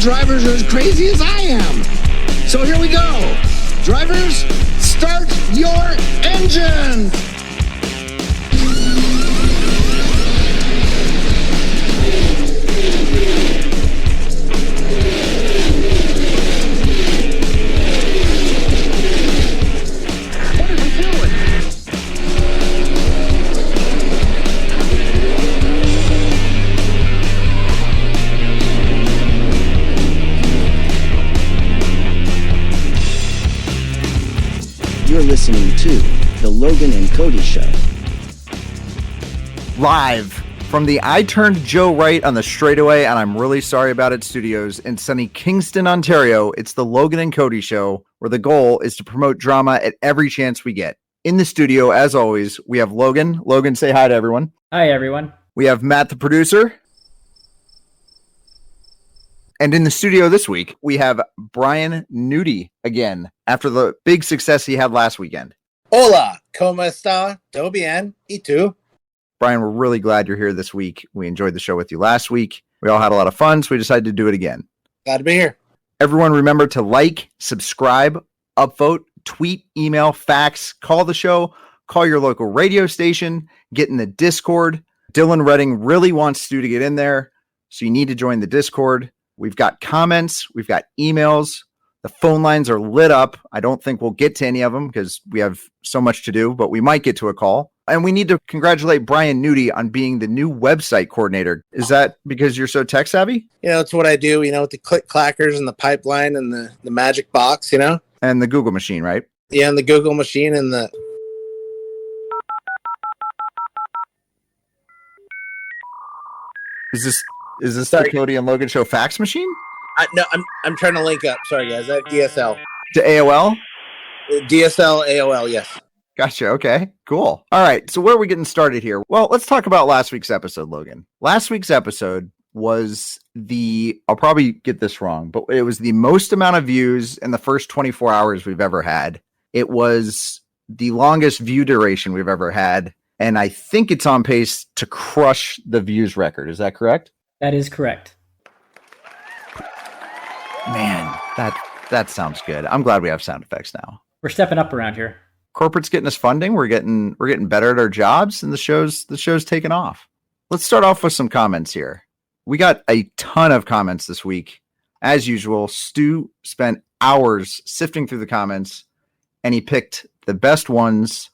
drivers are as crazy as I am. So here we go. Drivers, start your engines. You're listening to The Logan and Cody Show. Live from the I Turned Joe Right on the Straightaway, and I'm really sorry about it studios in sunny Kingston, Ontario. It's The Logan and Cody Show, where the goal is to promote drama at every chance we get. In the studio, as always, we have Logan. Logan, say hi to everyone. Hi, everyone. We have Matt, the producer. And in the studio this week, we have Brian Nudie again, after the big success he had last weekend. Hola, ¿cómo está? ¿Todo bien? ¿Y tú? Brian, we're really glad you're here this week. We enjoyed the show with you last week. We all had a lot of fun, so we decided to do it again. Glad to be here. Everyone remember to like, subscribe, upvote, tweet, email, fax, call the show, call your local radio station, get in the Discord. Dylan Redding really wants Stu to get in there, so you need to join the Discord. We've got comments. We've got emails. The phone lines are lit up. I don't think we'll get to any of them because we have so much to do, but we might get to a call. And we need to congratulate Brian Nudie on being the new website coordinator. Is that because you're so tech savvy? You know, it's what I do, you know, with the click clackers and the pipeline and the magic box, you know? And the Google machine, right? Yeah, and the Google machine and the... Is this the Cody and Logan Show fax machine? No, I'm trying to link up. Sorry, guys. I have DSL. To AOL? DSL, AOL, yes. Gotcha. Okay, cool. All right. So where are we getting started here? Well, let's talk about last week's episode, Logan. Last week's episode was I'll probably get this wrong, but it was the most amount of views in the first 24 hours we've ever had. It was the longest view duration we've ever had. And I think it's on pace to crush the views record. Is that correct? That is correct. Man, that sounds good. I'm glad we have sound effects now. We're stepping up around here. Corporate's getting us funding. We're getting better at our jobs, and the show's taking off. Let's start off with some comments here. We got a ton of comments this week. As usual, Stu spent hours sifting through the comments, and he picked the best ones.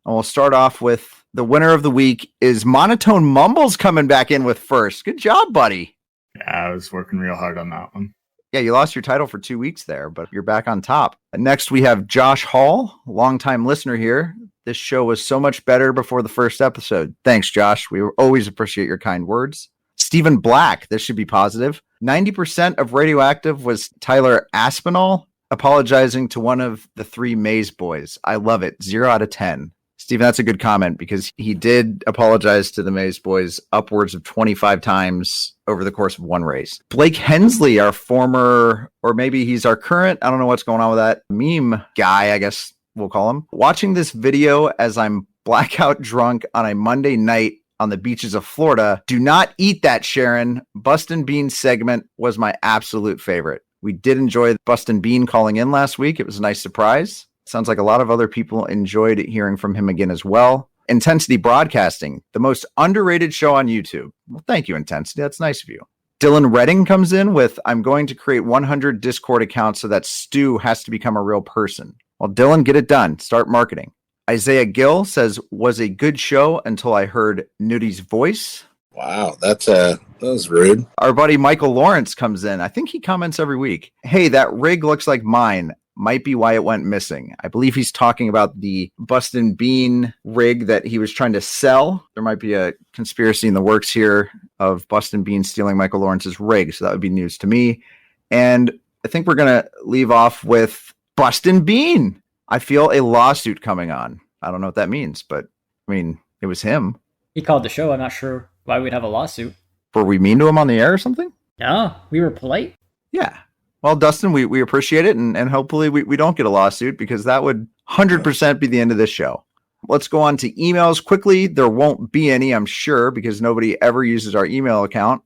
And we'll start off with the winner of the week is Monotone Mumbles coming back in with first. Good job, buddy. Yeah, I was working real hard on that one. Yeah, you lost your title for 2 weeks there, but you're back on top. Next, we have Josh Hall, longtime listener here. This show was so much better before the first episode. Thanks, Josh. We always appreciate your kind words. Stephen Black, this should be positive. 90% of Radioactive was Tyler Aspinall apologizing to one of the three Maze boys. I love it. 0 out of 10. Stephen, that's a good comment because he did apologize to the Maze boys upwards of 25 times over the course of one race. Blake Hensley, our former, or maybe he's our current, I don't know what's going on with that, meme guy, I guess we'll call him. Watching this video as I'm blackout drunk on a Monday night on the beaches of Florida. Do not eat that, Sharon. Bustin' Bean segment was my absolute favorite. We did enjoy Bustin' Bean calling in last week. It was a nice surprise. Sounds like a lot of other people enjoyed hearing from him again as well. Intensity Broadcasting, the most underrated show on YouTube. Well, thank you, Intensity. That's nice of you. Dylan Redding comes in with, I'm going to create 100 Discord accounts so that Stu has to become a real person. Well, Dylan, get it done. Start marketing. Isaiah Gill says, was a good show until I heard Nudie's voice. Wow, that was rude. Our buddy Michael Lawrence comes in. I think he comments every week. Hey, that rig looks like mine. Might be why it went missing. I believe he's talking about the Bustin' Bean rig that he was trying to sell. There might be a conspiracy in the works here of Bustin' Bean stealing Michael Lawrence's rig, so that would be news to me. And I think we're going to leave off with Bustin' Bean. I feel a lawsuit coming on. I don't know what that means, but I mean, it was him. He called the show. I'm not sure why we'd have a lawsuit. Were we mean to him on the air or something? No, we were polite. Yeah. Well, Dustin, we appreciate it, and hopefully we don't get a lawsuit because that would 100% be the end of this show. Let's go on to emails quickly. There won't be any, I'm sure, because nobody ever uses our email account.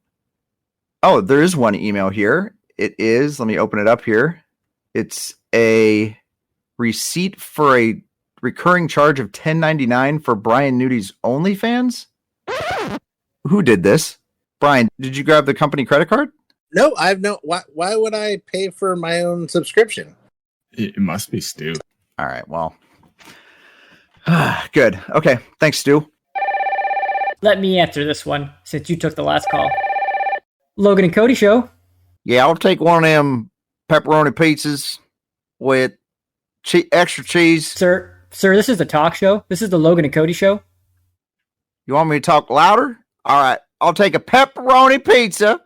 Oh, there is one email here. it is, let me open it up here. It's a receipt for a recurring charge of $10.99 for Brian Nudi's OnlyFans. Who did this? Brian, did you grab the company credit card? No, I've no. Why would I pay for my own subscription? It must be Stu. All right, well. Good. Okay, thanks, Stu. Let me answer this one since you took the last call. Logan and Cody show. Yeah, I'll take one of them pepperoni pizzas with extra cheese. Sir, this is the talk show. This is the Logan and Cody show. You want me to talk louder? All right, I'll take a pepperoni pizza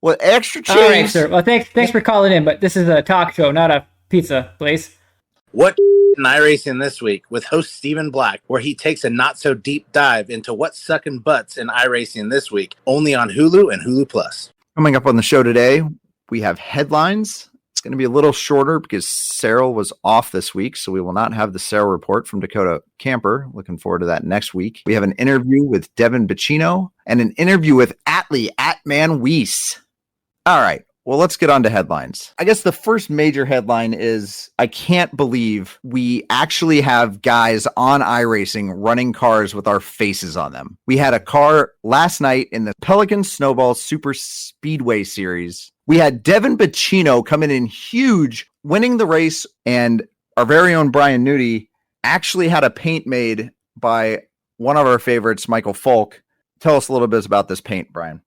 with extra cheese. All right, sir. Well, thanks for calling in, but this is a talk show, not a pizza place. What in iRacing this week with host Stephen Black, where he takes a not-so-deep dive into what's sucking butts in iRacing this week, only on Hulu and Hulu Plus. Coming up on the show today, we have headlines. It's going to be a little shorter because Cyril was off this week, so we will not have the Cyril report from Dakota Camper. Looking forward to that next week. We have an interview with Devin Butchino and an interview with Atley, Wiese. All right. Well, let's get on to headlines. I guess the first major headline is I can't believe we actually have guys on iRacing running cars with our faces on them. We had a car last night in the Pelican Snowball Super Speedway Series. We had Devin Butchino coming in huge, winning the race, and our very own Brian Nudi actually had a paint made by one of our favorites, Michael Falk. Tell us a little bit about this paint, Brian.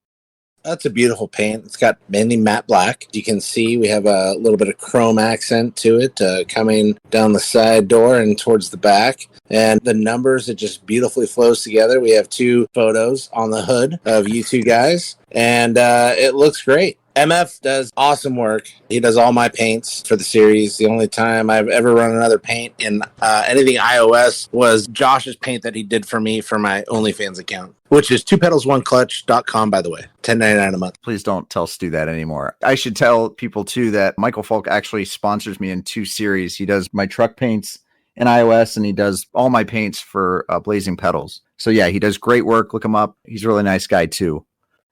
That's a beautiful paint. It's got mainly matte black. You can see we have a little bit of chrome accent to it coming down the side door and towards the back. And the numbers, it just beautifully flows together. We have 2 photos on the hood of you 2 guys, and it looks great. MF does awesome work. He does all my paints for the series. The only time I've ever run another paint in anything iOS was Josh's paint that he did for me for my OnlyFans account, which is 2pedals1clutch.com, by the way. $10.99 a month. Please don't tell Stu that anymore. I should tell people, too, that Michael Falk actually sponsors me in 2 series. He does my truck paints in iOS, and he does all my paints for Blazing Pedals. So, yeah, he does great work. Look him up. He's a really nice guy, too.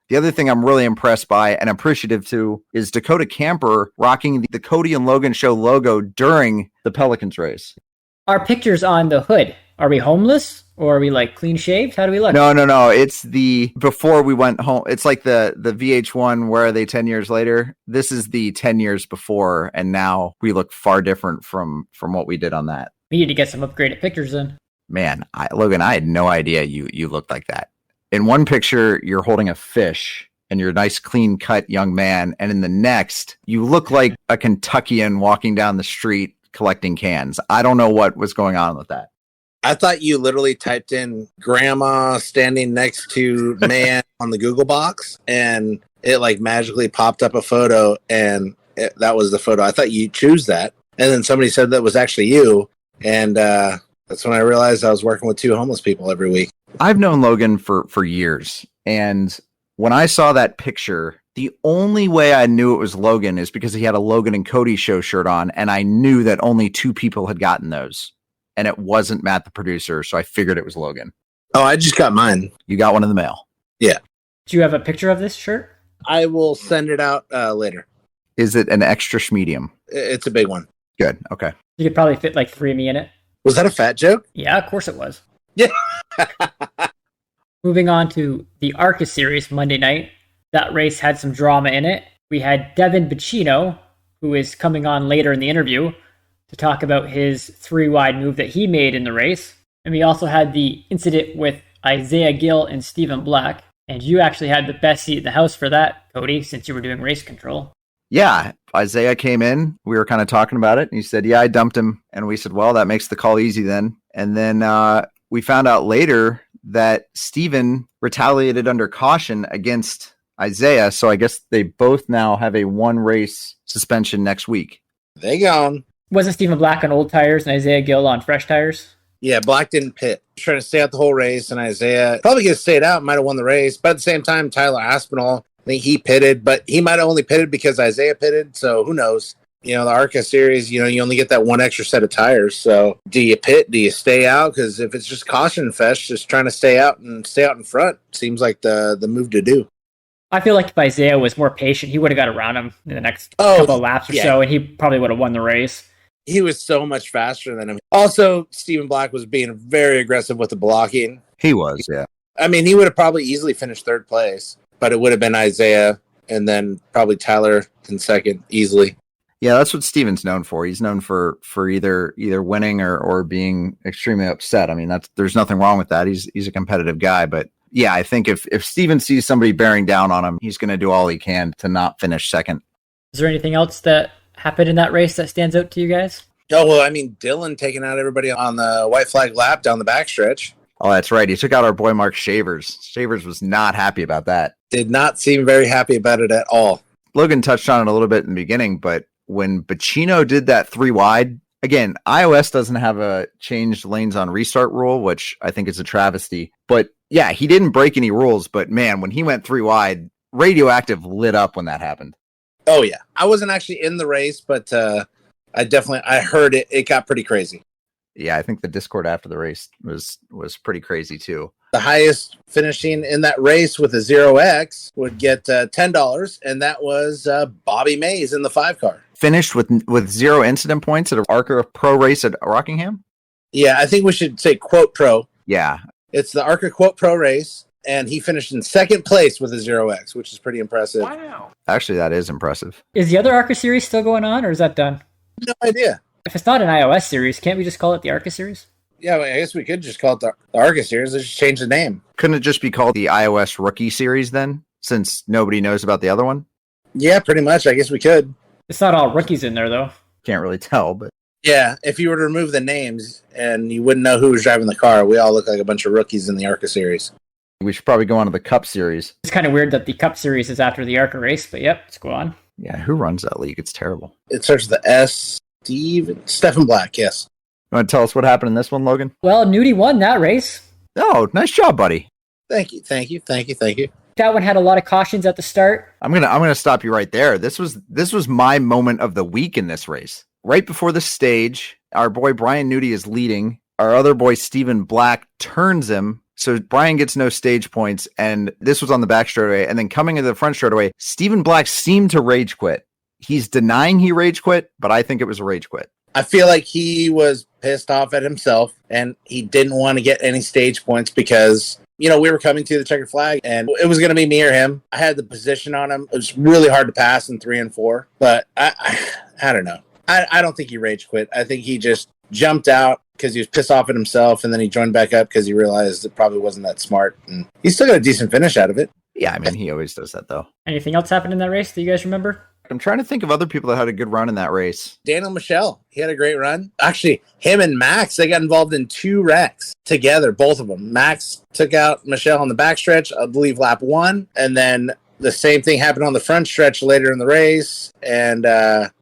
The other thing I'm really impressed by and appreciative to is Dakota Camper rocking the Cody and Logan show logo during the Pelicans race. Our pictures on the hood. Are we homeless or are we like clean shaved? How do we look? No. It's the before we went home. It's like the VH1. Where are they 10 years later? This is the 10 years before, and now we look far different from what we did on that. We need to get some upgraded pictures in. Man, Logan, I had no idea you looked like that. In one picture, you're holding a fish and you're a nice, clean cut young man. And in the next, you look like a Kentuckian walking down the street collecting cans. I don't know what was going on with that. I thought you literally typed in grandma standing next to man on the Google box, and it like magically popped up a photo, and that was the photo. I thought you choose that. And then somebody said that was actually you. And that's when I realized I was working with 2 homeless people every week. I've known Logan for years, and when I saw that picture, the only way I knew it was Logan is because he had a Logan and Cody show shirt on, and I knew that only 2 people had gotten those, and it wasn't Matt, the producer, so I figured it was Logan. Oh, I just got mine. You got one in the mail? Yeah. Do you have a picture of this shirt? I will send it out later. Is it an extra medium? It's a big one. Good, okay. You could probably fit like 3 of me in it. Was that a fat joke? Yeah, of course it was. Yeah. Moving on to the ARCA series Monday night. That race had some drama in it. We had Devin Butchino, who is coming on later in the interview, to talk about his 3-wide move that he made in the race. And we also had the incident with Isaiah Gill and Stephen Black. And you actually had the best seat in the house for that, Cody, since you were doing race control. Yeah, Isaiah came in. We were kind of talking about it. And he said, yeah, I dumped him. And we said, well, that makes the call easy then. And then we found out later that Stephen retaliated under caution against Isaiah. So I guess they both now have a 1-race suspension next week. They gone. Wasn't Stephen Black on old tires and Isaiah Gill on fresh tires? Yeah, Black didn't pit. Trying to stay out the whole race, and Isaiah probably could have stayed out, might have won the race. But at the same time, Tyler Aspinall, I think he pitted, but he might have only pitted because Isaiah pitted. So who knows? You know, the ARCA series, you know, you only get that 1 extra set of tires. So do you pit? Do you stay out? Because if it's just caution fest, just trying to stay out and stay out in front seems like the move to do. I feel like if Isaiah was more patient, he would have got around him in the next Oh, couple of laps or yeah. so, and he probably would have won the race. He was so much faster than him. Also, Stephen Black was being very aggressive with the blocking. He was, yeah. I mean, he would have probably easily finished third place, but it would have been Isaiah and then probably Tyler in second easily. Yeah, that's what Steven's known for. He's known for either winning or being extremely upset. I mean, there's nothing wrong with that. He's a competitive guy, but yeah, I think if Steven sees somebody bearing down on him, he's going to do all he can to not finish second. Is there anything else that happened in that race that stands out to you guys? Oh, well, I mean, Dylan taking out everybody on the white flag lap down the backstretch. Oh, that's right. He took out our boy Mark Shavers. Shavers was not happy about that. Did not seem very happy about it at all. Logan touched on it a little bit in the beginning, but when Butchino did that 3 wide, again, iOS doesn't have a changed lanes on restart rule, which I think is a travesty. But yeah, he didn't break any rules. But man, when he went 3 wide, Radioactive lit up when that happened. Oh, yeah. I wasn't actually in the race, but I heard it. It got pretty crazy. Yeah, I think the Discord after the race was pretty crazy too. The highest finishing in that race with a 0X would get $10, and that was Bobby Mays in the 5 car. Finished with 0 incident points at an ARCA Pro race at Rockingham? Yeah, I think we should say Quote Pro. Yeah. It's the ARCA Quote Pro race, and he finished in second place with a 0X, which is pretty impressive. Wow. Actually, that is impressive. Is the other ARCA series still going on, or is that done? No idea. If it's not an iOS series, can't we just call it the ARCA series? Yeah, well, I guess we could just call it the ARCA series. Let's just change the name. Couldn't it just be called the iOS Rookie Series then, since nobody knows about the other one? Yeah, pretty much. I guess we could. It's not all rookies in there, though. Can't really tell, but... Yeah, if you were to remove the names and you wouldn't know who was driving the car, we all look like a bunch of rookies in the ARCA series. We should probably go on to the Cup Series. It's kind of weird that the Cup Series is after the ARCA race, but yep, let's go on. Yeah, who runs that league? It's terrible. It starts with the S. Stephen Black, yes. You want to tell us what happened in this one, Logan? Well, Nudie won that race. Oh, nice job, buddy. Thank you. That one had a lot of cautions at the start. I'm gonna stop you right there. This was my moment of the week in this race. Right before the stage, our boy Brian Nudie is leading. Our other boy Stephen Black turns him, so Brian gets no stage points. And this was on the back straightaway. And then coming into the front straightaway, Stephen Black seemed to rage quit. He's denying he rage quit, but I think it was a rage quit. I feel like he was pissed off at himself and he didn't want to get any stage points because, we were coming to the checkered flag and it was going to be me or him. I had the position on him. It was really hard to pass in 3 and 4, but I don't know. I don't think he rage quit. I think he just jumped out because he was pissed off at himself and then he joined back up because he realized it probably wasn't that smart. And he still got a decent finish out of it. Yeah, I mean, he always does that, though. Anything else happened in that race that you guys remember? I'm trying to think of other people that had a good run in that race. Daniel Michelle, he had a great run. Actually, him and Max, they got involved in 2 wrecks together, both of them. Max took out Michelle on the backstretch, I believe lap 1, and then the same thing happened on the front stretch later in the race, and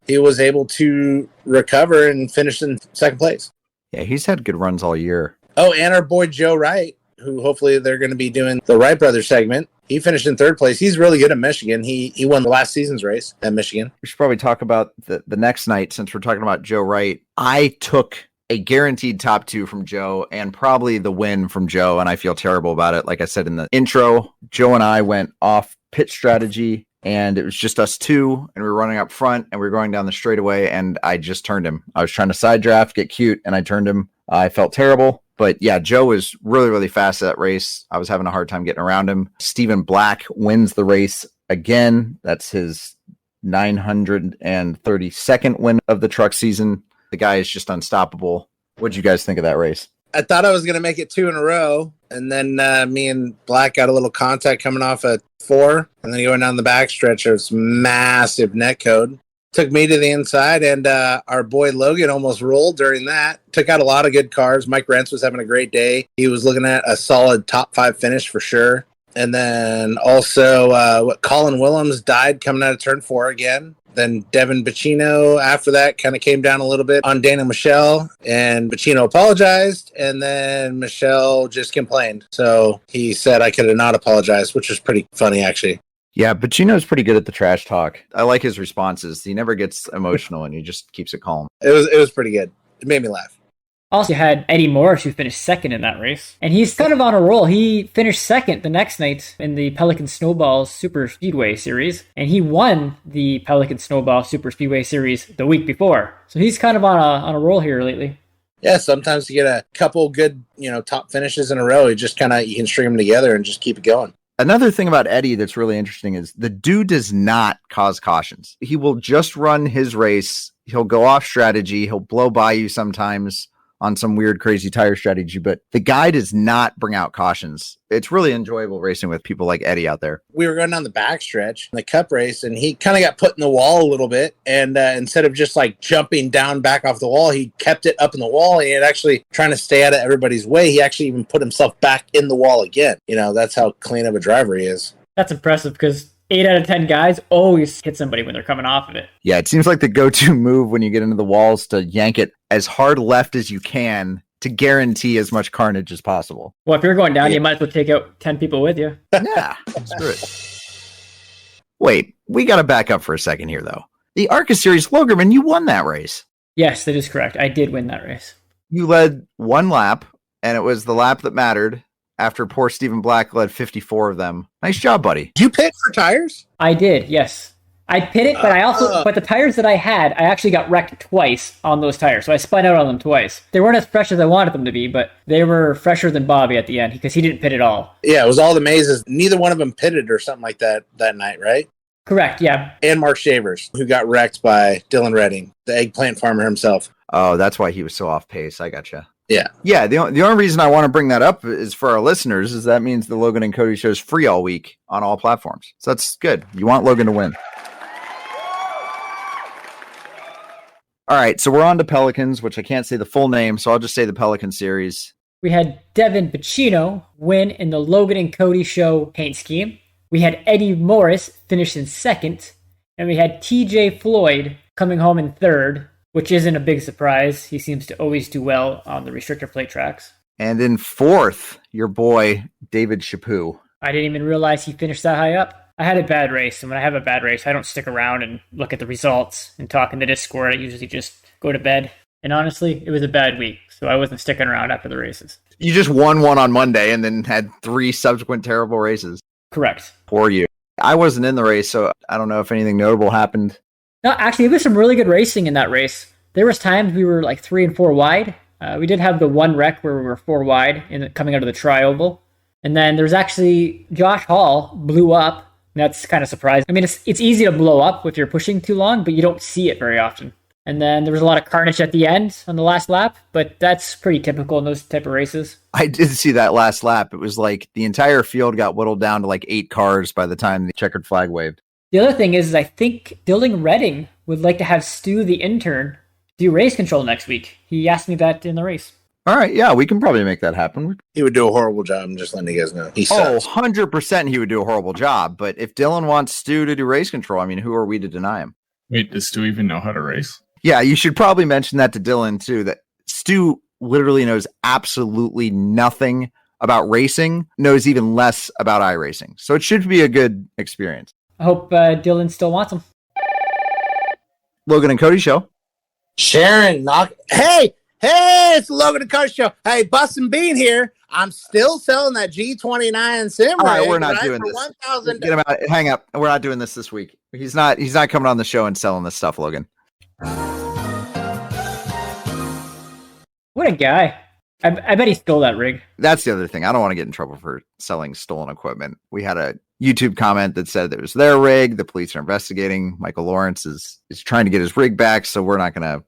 he was able to recover and finish in second place. Yeah, he's had good runs all year. Oh, and our boy Joe Wright, who hopefully they're going to be doing the Wright Brothers segment. He finished in 3rd place. He's really good at Michigan. He won the last season's race at Michigan. We should probably talk about the next night since we're talking about Joe Wright. I took a guaranteed top 2 from Joe and probably the win from Joe, and I feel terrible about it. Like I said in the intro, Joe and I went off pit strategy, and it was just us 2, and we were running up front, and we were going down the straightaway, and I just turned him. I was trying to side draft, get cute, and I turned him. I felt terrible. But yeah, Joe was really, really fast at that race. I was having a hard time getting around him. Stephen Black wins the race again. That's his 932nd win of the truck season. The guy is just unstoppable. What'd you guys think of that race? I thought I was going to make it 2 in a row. And then me and Black got a little contact coming off at 4. And then going down the back stretch, it was massive net code. Took me to the inside, and our boy Logan almost rolled during that. Took out a lot of good cars. Mike Rentz was having a great day. He was looking at a solid top 5 finish for sure. And then also Colin Willems died coming out of turn 4 again. Then Devin Butchino after that kind of came down a little bit on Dana Michelle, and Butchino apologized, and then Michelle just complained. So he said I could have not apologized, which was pretty funny actually. Yeah, Butchino's pretty good at the trash talk. I like his responses. He never gets emotional and he just keeps it calm. It was pretty good. It made me laugh. Also had Eddie Morris, who finished second in that race. And he's kind of on a roll. He finished second the next night in the Pelican Snowball Super Speedway Series. And he won the Pelican Snowball Super Speedway Series the week before. So he's kind of on a roll here lately. Yeah, sometimes you get a couple good, top finishes in a row. You can string them together and just keep it going. Another thing about Eddie that's really interesting is the dude does not cause cautions. He will just run his race. He'll go off strategy. He'll blow by you sometimes on some weird, crazy tire strategy, but the guy does not bring out cautions. It's really enjoyable racing with people like Eddie out there. We were going down the backstretch in the cup race, and he kind of got put in the wall a little bit. And instead of just like jumping down back off the wall, he kept it up in the wall. And he had actually trying to stay out of everybody's way. He actually even put himself back in the wall again. That's how clean of a driver he is. That's impressive because 8 out of 10 guys always hit somebody when they're coming off of it. Yeah, it seems like the go-to move when you get into the walls to yank it as hard left as you can to guarantee as much carnage as possible. Well, if you're going down, you might as well take out 10 people with you. Yeah, screw it. Wait, we got to back up for a second here, though. The ARCA Series Logerman, you won that race. Yes, that is correct. I did win that race. You led one lap, and it was the lap that mattered. After poor Stephen Black led 54 of them. Nice job, buddy. Did you pit for tires? I did, yes. I pitted, but the tires that I had, I actually got wrecked twice on those tires. So I spun out on them twice. They weren't as fresh as I wanted them to be, but they were fresher than Bobby at the end because he didn't pit at all. Yeah, it was all the mazes. Neither one of them pitted or something like that night, right? Correct, yeah. And Mark Shavers, who got wrecked by Dylan Redding, the eggplant farmer himself. Oh, that's why he was so off pace. I gotcha. Yeah. Yeah, the only reason I want to bring that up is for our listeners, is that means the Logan and Cody show is free all week on all platforms. So that's good. You want Logan to win. All right, so we're on to Pelicans, which I can't say the full name, so I'll just say the Pelican Series. We had Devin Butchino win in the Logan and Cody show paint scheme. We had Eddie Morris finish in second. And we had TJ Floyd coming home in third, which isn't a big surprise. He seems to always do well on the restrictor plate tracks. And in fourth, your boy, David Chaput. I didn't even realize he finished that high up. I had a bad race, and when I have a bad race, I don't stick around and look at the results and talk in the Discord. I usually just go to bed. And honestly, it was a bad week, so I wasn't sticking around after the races. You just won one on Monday and then had 3 subsequent terrible races. Correct. Poor you. I wasn't in the race, so I don't know if anything notable happened. No, actually, there was some really good racing in that race. There was times we were like 3 and 4 wide. We did have the one wreck where we were 4 wide coming out of the tri-oval. And then there's actually Josh Hall blew up. That's kind of surprising. I mean, it's easy to blow up if you're pushing too long, but you don't see it very often. And then there was a lot of carnage at the end on the last lap, but that's pretty typical in those type of races. I did see that last lap. It was like the entire field got whittled down to like 8 cars by the time the checkered flag waved. The other thing is I think Dylan Redding would like to have Stu, the intern, do race control next week. He asked me that in the race. All right, yeah, we can probably make that happen. He would do a horrible job. I'm just letting you guys know. He sucks. 100% he would do a horrible job. But if Dylan wants Stu to do race control, I mean, who are we to deny him? Wait, does Stu even know how to race? Yeah, you should probably mention that to Dylan, too, that Stu literally knows absolutely nothing about racing, knows even less about iRacing. So it should be a good experience. I hope Dylan still wants him. Logan and Cody show. Sharon, Hey, it's the Logan and Cody show. Hey, Bustin' Bean here. I'm still selling that G29 sim. All right, we're not doing this. Get him out. Hang up. We're not doing this week. He's not coming on the show and selling this stuff, Logan. What a guy. I bet he stole that rig. That's the other thing. I don't want to get in trouble for selling stolen equipment. We had a YouTube comment that said it was their rig. The police are investigating. Michael Lawrence is trying to get his rig back, so we're not gonna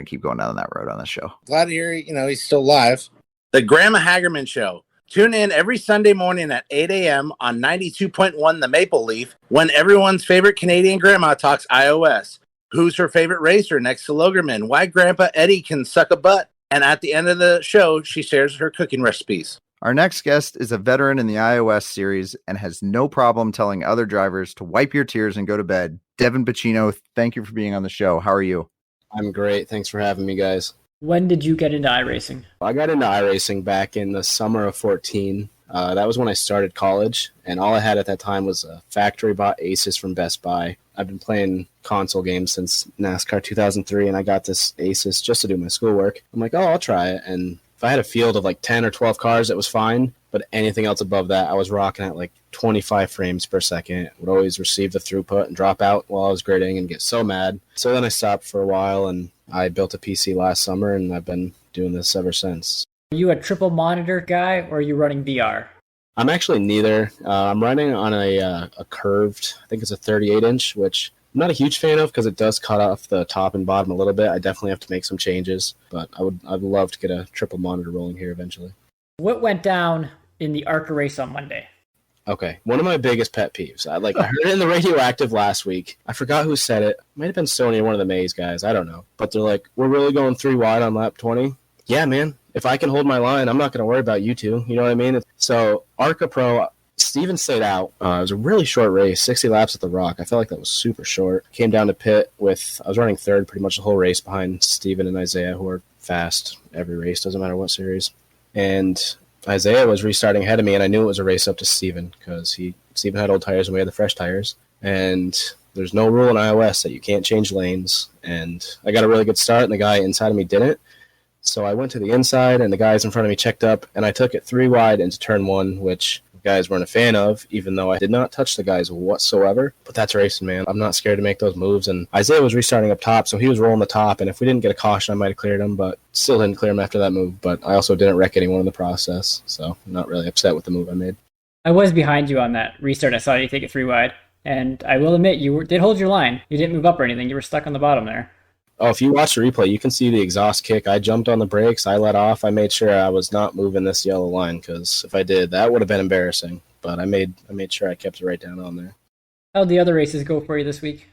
keep going down that road on this show. Glad to hear he's still live. The Grandma Hagerman Show. Tune in every Sunday morning at 8 a.m. on 92.1 The Maple Leaf when everyone's favorite Canadian grandma talks iOS. Who's her favorite racer next to Logerman? Why Grandpa Eddie can suck a butt? And at the end of the show, she shares her cooking recipes. Our next guest is a veteran in the iOS series and has no problem telling other drivers to wipe your tears and go to bed. Devin Butchino, thank you for being on the show. How are you? I'm great. Thanks for having me, guys. When did you get into iRacing? I got into iRacing back in the summer of 14. That was when I started college, and all I had at that time was a factory-bought Asus from Best Buy. I've been playing console games since NASCAR 2003, and I got this Asus just to do my schoolwork. I'm like, oh, I'll try it. And if I had a field of like 10 or 12 cars, it was fine. But anything else above that, I was rocking at like 25 frames per second. Would always receive the throughput and drop out while I was gridding and get so mad. So then I stopped for a while, and I built a PC last summer, and I've been doing this ever since. Are you a triple monitor guy, or are you running VR? I'm actually neither. I'm running on a curved, I think it's a 38-inch, which I'm not a huge fan of because it does cut off the top and bottom a little bit. I definitely have to make some changes, but I'd love to get a triple monitor rolling here eventually. What went down in the ARCA race on Monday? Okay, one of my biggest pet peeves. I heard it in the Radioactive last week. I forgot who said it. It might have been Sony or one of the Maze guys. I don't know. But they're like, we're really going 3 wide on lap 20? Yeah, man. If I can hold my line, I'm not going to worry about you two. You know what I mean? So, ARCA Pro, Steven stayed out. It was a really short race, 60 laps at the Rock. I felt like that was super short. Came down to pit I was running third pretty much the whole race behind Steven and Isaiah, who are fast every race, doesn't matter what series. And Isaiah was restarting ahead of me, and I knew it was a race up to Steven because Steven had old tires and we had the fresh tires. And there's no rule in iOS that you can't change lanes. And I got a really good start, and the guy inside of me didn't. So I went to the inside, and the guys in front of me checked up, and I took it 3 wide into turn 1, which the guys weren't a fan of, even though I did not touch the guys whatsoever. But that's racing, man. I'm not scared to make those moves. And Isaiah was restarting up top, so he was rolling the top, and if we didn't get a caution, I might have cleared him, but still didn't clear him after that move. But I also didn't wreck anyone in the process, so I'm not really upset with the move I made. I was behind you on that restart. I saw you take it 3 wide, and I will admit, you did hold your line. You didn't move up or anything. You were stuck on the bottom there. Oh, if you watch the replay, you can see the exhaust kick. I jumped on the brakes. I let off. I made sure I was not moving this yellow line because if I did, that would have been embarrassing. But I made sure I kept it right down on there. How'd the other races go for you this week?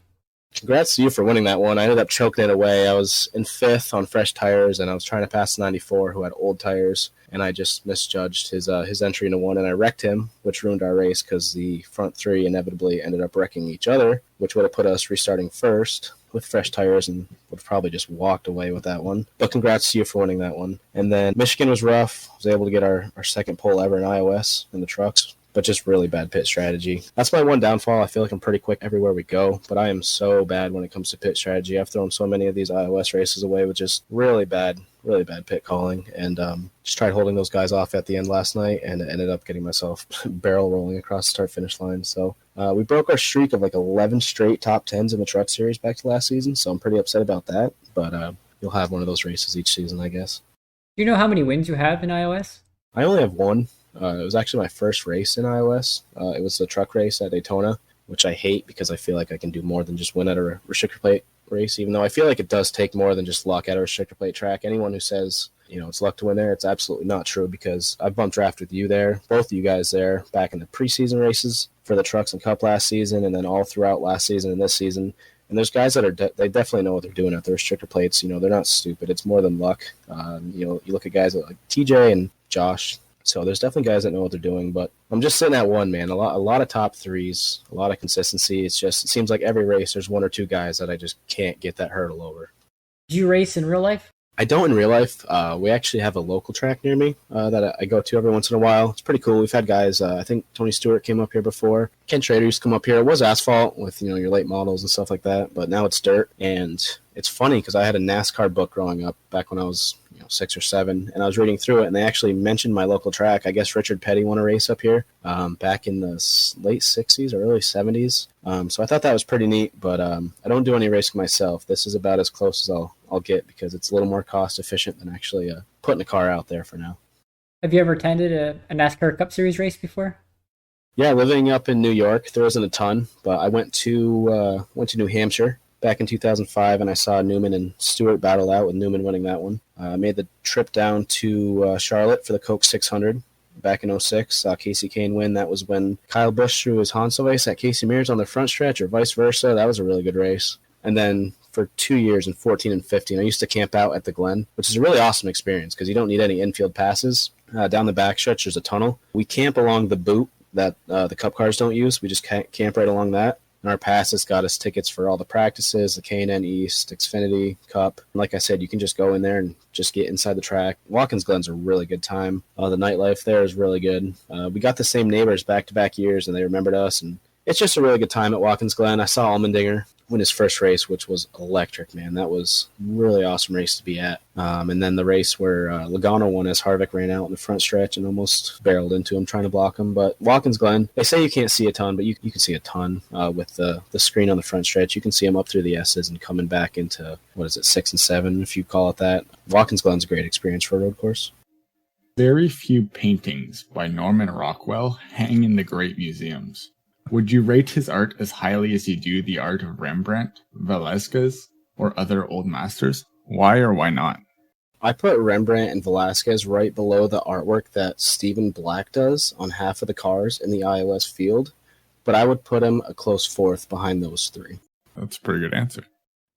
Congrats to you for winning that one. I ended up choking it away. I was in 5th on fresh tires, and I was trying to pass 94, who had old tires, and I just misjudged his entry into one, and I wrecked him, which ruined our race because the front 3 inevitably ended up wrecking each other, which would have put us restarting first with fresh tires and would have probably just walked away with that one. But congrats to you for winning that one. And then Michigan was rough. I was able to get our second pole ever in iOS in the trucks, but just really bad pit strategy. That's my one downfall. I feel like I'm pretty quick everywhere we go, but I am so bad when it comes to pit strategy. I've thrown so many of these iOS races away with just really bad pit calling, and just tried holding those guys off at the end last night, and ended up getting myself barrel rolling across the start-finish line. So we broke our streak of like 11 straight top 10s in the truck series back to last season, so I'm pretty upset about that, but you'll have one of those races each season, I guess. Do you know how many wins you have in iOS? I only have one. It was actually my first race in iOS. It was the truck race at Daytona, which I hate because I feel like I can do more than just win at a restrictor plate race, even though I feel like it does take more than just luck at a restrictor plate track. Anyone who says, it's luck to win there, it's absolutely not true because I bumped draft with you there, both of you guys there, back in the preseason races for the Trucks and Cup last season, and then all throughout last season and this season. And there's guys that they definitely know what they're doing at the restrictor plates. They're not stupid. It's more than luck. You look at guys like TJ and Josh. So there's definitely guys that know what they're doing, but I'm just sitting at one, man. A lot of top 3s, a lot of consistency. It seems like every race there's 1 or 2 guys that I just can't get that hurdle over. Do you race in real life? I don't in real life. We actually have a local track near me that I go to every once in a while. It's pretty cool. We've had guys, I think Tony Stewart came up here before. Ken Trader used to come up here. It was asphalt with, your late models and stuff like that, but now it's dirt. And it's funny because I had a NASCAR book growing up back when I was 6 or 7, and I was reading through it, and they actually mentioned my local track. I guess Richard Petty won a race up here back in the late 60s or early 70s. So I thought that was pretty neat, but I don't do any racing myself. This is about as close as I'll get because it's a little more cost efficient than actually putting a car out there for now. Have you ever attended a NASCAR Cup Series race before? Yeah, living up in New York, there wasn't a ton, but I went to New Hampshire back in 2005, and I saw Newman and Stewart battle out with Newman winning that one. I made the trip down to Charlotte for the Coke 600 back in 06. Saw Casey Kane win. That was when Kyle Busch threw his Hansel race at Casey Mears on the front stretch, or vice versa. That was a really good race. And then for 2 years in 14 and 15, I used to camp out at the Glen, which is a really awesome experience because you don't need any infield passes. Down the back stretch, there's a tunnel. We camp along the boot that the Cup cars don't use. We just camp right along that. And our passes got us tickets for all the practices, the K&N East, Xfinity Cup. And like I said, you can just go in there and just get inside the track. Watkins Glen's a really good time. The nightlife there is really good. We got the same neighbors back-to-back years, and they remembered us. And it's just a really good time at Watkins Glen. I saw Allmendinger win his first race, which was electric, man. That was a really awesome race to be at. And then the race where Logano won as Harvick ran out in the front stretch and almost barreled into him trying to block him. But Watkins Glen, they say you can't see a ton, but you can see a ton with the screen on the front stretch. You can see them up through the S's and coming back into, 6 and 7, if you call it that. Watkins Glen's a great experience for a road course. Very few paintings by Norman Rockwell hang in the great museums. Would you rate his art as highly as you do the art of Rembrandt, Velázquez, or other old masters? Why or why not? I put Rembrandt and Velázquez right below the artwork that Stephen Black does on half of the cars in the iOS field, but I would put him a close fourth behind those three. That's a pretty good answer.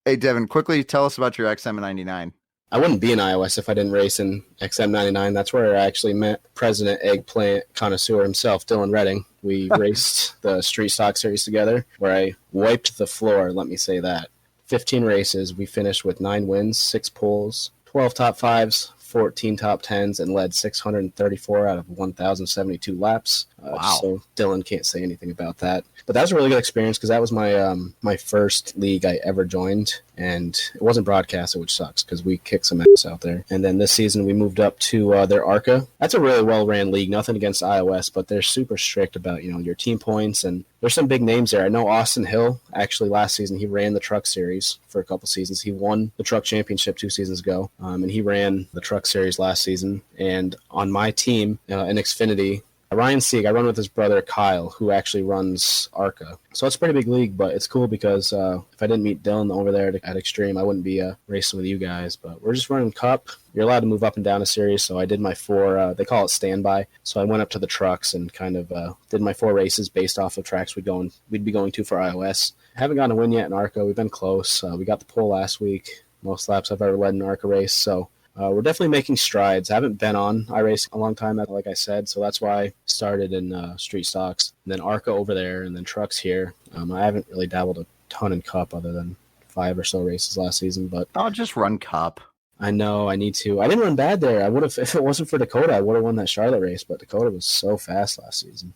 Hey, Devin, quickly tell us about your XM99. I wouldn't be in iOS if I didn't race in XM99. That's where I actually met President Eggplant Connoisseur himself, Dylan Redding. We raced the Street Stock Series together, where I wiped the floor, let me say that. 15 races. We finished with 9 wins, 6 poles, 12 top 5s, 14 top 10s, and led 634 out of 1,072 laps. Wow. So Dylan can't say anything about that. But that was a really good experience because that was my first league I ever joined, and it wasn't broadcasted, which sucks because we kicked some ass out there. And then this season we moved up to their ARCA. That's a really well-ran league. Nothing against iOS, but they're super strict about your team points, and there's some big names there. I know Austin Hill, actually last season, he ran the Truck Series for a couple seasons. He won the Truck Championship 2 seasons ago, and he ran the Truck Series last season. And on my team in Xfinity, Ryan Sieg, I run with his brother Kyle, who actually runs ARCA. So it's a pretty big league, but it's cool because if I didn't meet Dylan over there at Extreme, I wouldn't be racing with you guys. But we're just running Cup. You're allowed to move up and down a series, so I did my 4, they call it standby. So I went up to the trucks and kind of did my 4 races based off of tracks we'd be going to for iOS. Haven't gotten a win yet in ARCA. We've been close. We got the pole last week. Most laps I've ever led in an ARCA race, so we're definitely making strides. I haven't been on iRacing a long time, like I said, so that's why I started in Street Stocks, and then ARCA over there, and then Trucks here. I haven't really dabbled a ton in Cup other than 5 or so races last season, but I'll just run Cup. I know I need to. I didn't run bad there. I would have, if it wasn't for Dakota, I would have won that Charlotte race, but Dakota was so fast last season.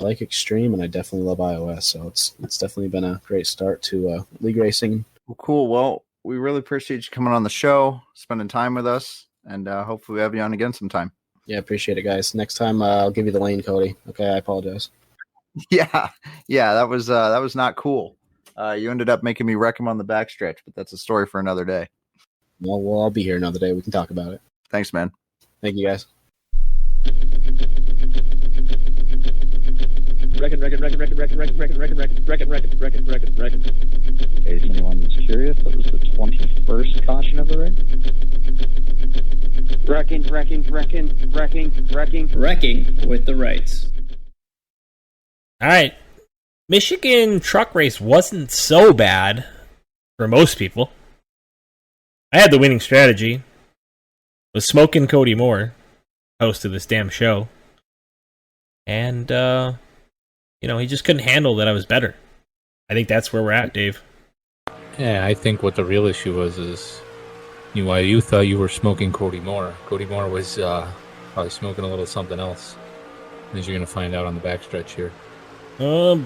I like Extreme, and I definitely love iOS, so it's definitely been a great start to league racing. Well, cool. Well, we really appreciate you coming on the show, spending time with us, and hopefully we have you on again sometime. Yeah, appreciate it, guys. Next time I'll give you the lane, Cody. Okay, I apologize. Yeah, that was not cool. You ended up making me wreck him on the backstretch, but that's a story for another day. Well, I'll be here another day. We can talk about it. Thanks, man. Thank you, guys. Reckon. In case anyone was curious, that was the 21st caution of the race. Wrecking with the Wrights. All right. Michigan truck race wasn't so bad for most people. I had the winning strategy. Was smoking Cody Moore, host of this damn show. And, he just couldn't handle that I was better. I think that's where we're at, Dave. Yeah, I think what the real issue was is you thought you were smoking Cody Moore. Cody Moore was probably smoking a little something else, as you're going to find out on the backstretch here. Well,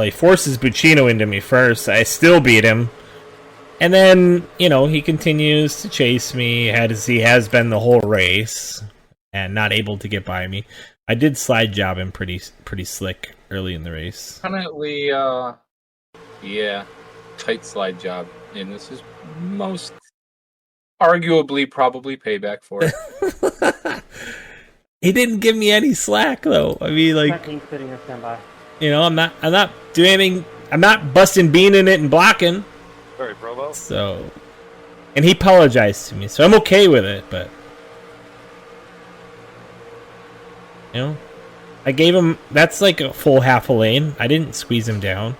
he forces Butchino into me first. I still beat him. And then, he continues to chase me as he has been the whole race and not able to get by me. I did slide job him pretty slick early in the race. Definitely, tight slide job. And this is most arguably probably payback for it. He didn't give me any slack though. I mean, like, sitting on standby. I'm not doing anything. I'm not busting bean in it and blocking. Sorry, Provo. So, and he apologized to me, so I'm okay with it. But I gave him. That's like a full half a lane. I didn't squeeze him down.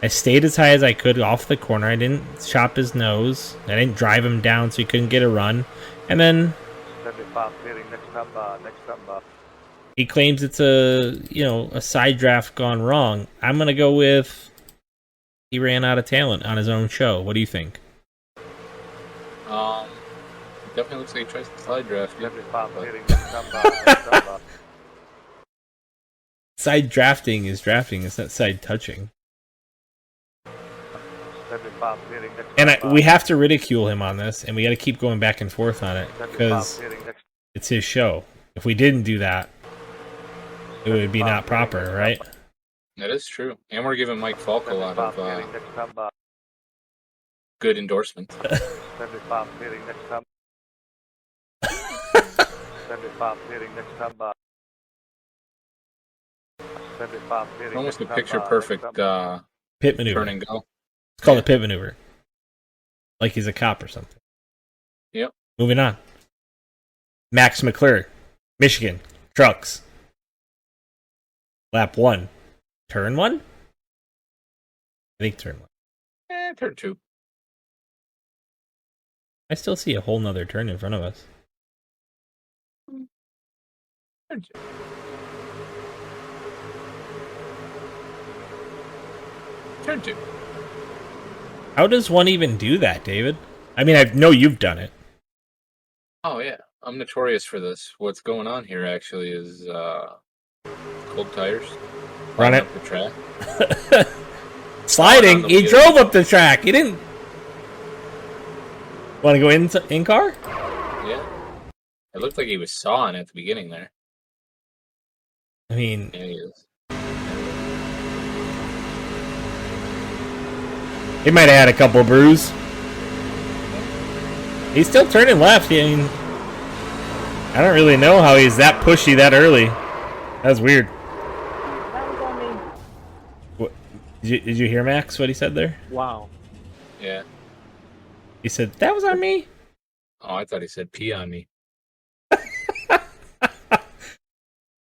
I stayed as high as I could off the corner. I didn't chop his nose. I didn't drive him down so he couldn't get a run. And then 75 hitting next up. He claims it's a side draft gone wrong. I'm going to go with he ran out of talent on his own show. What do you think? Definitely looks like he tries to side draft. Side drafting is drafting. It's not side touching. And we have to ridicule him on this, and we got to keep going back and forth on it because it's his show. If we didn't do that, it would be not proper, right? That is true. And we're giving Mike Falk a lot of good endorsements. Almost a picture perfect pit maneuver. Turn and go. It's called a pit maneuver. Like he's a cop or something. Yep. Moving on. Max McClure, Michigan, trucks. Lap 1. Turn 1? I think turn 1. Turn 2. I still see a whole nother turn in front of us. Turn 2. Turn 2. How does one even do that, David? I mean, I know you've done it. Oh, yeah. I'm notorious for this. What's going on here, actually, is cold tires. Run it. Up the track. Sliding? He drove up the track. He didn't... Want to go in car? Yeah. It looked like he was sawing at the beginning there. I mean... Yeah, he is. He might have had a couple of brews. He's still turning left. I mean, I don't really know how he's that pushy that early. That's weird. That was on me. What, did you hear Max? What he said there? Wow. Yeah. He said that was on me. Oh, I thought he said pee on me.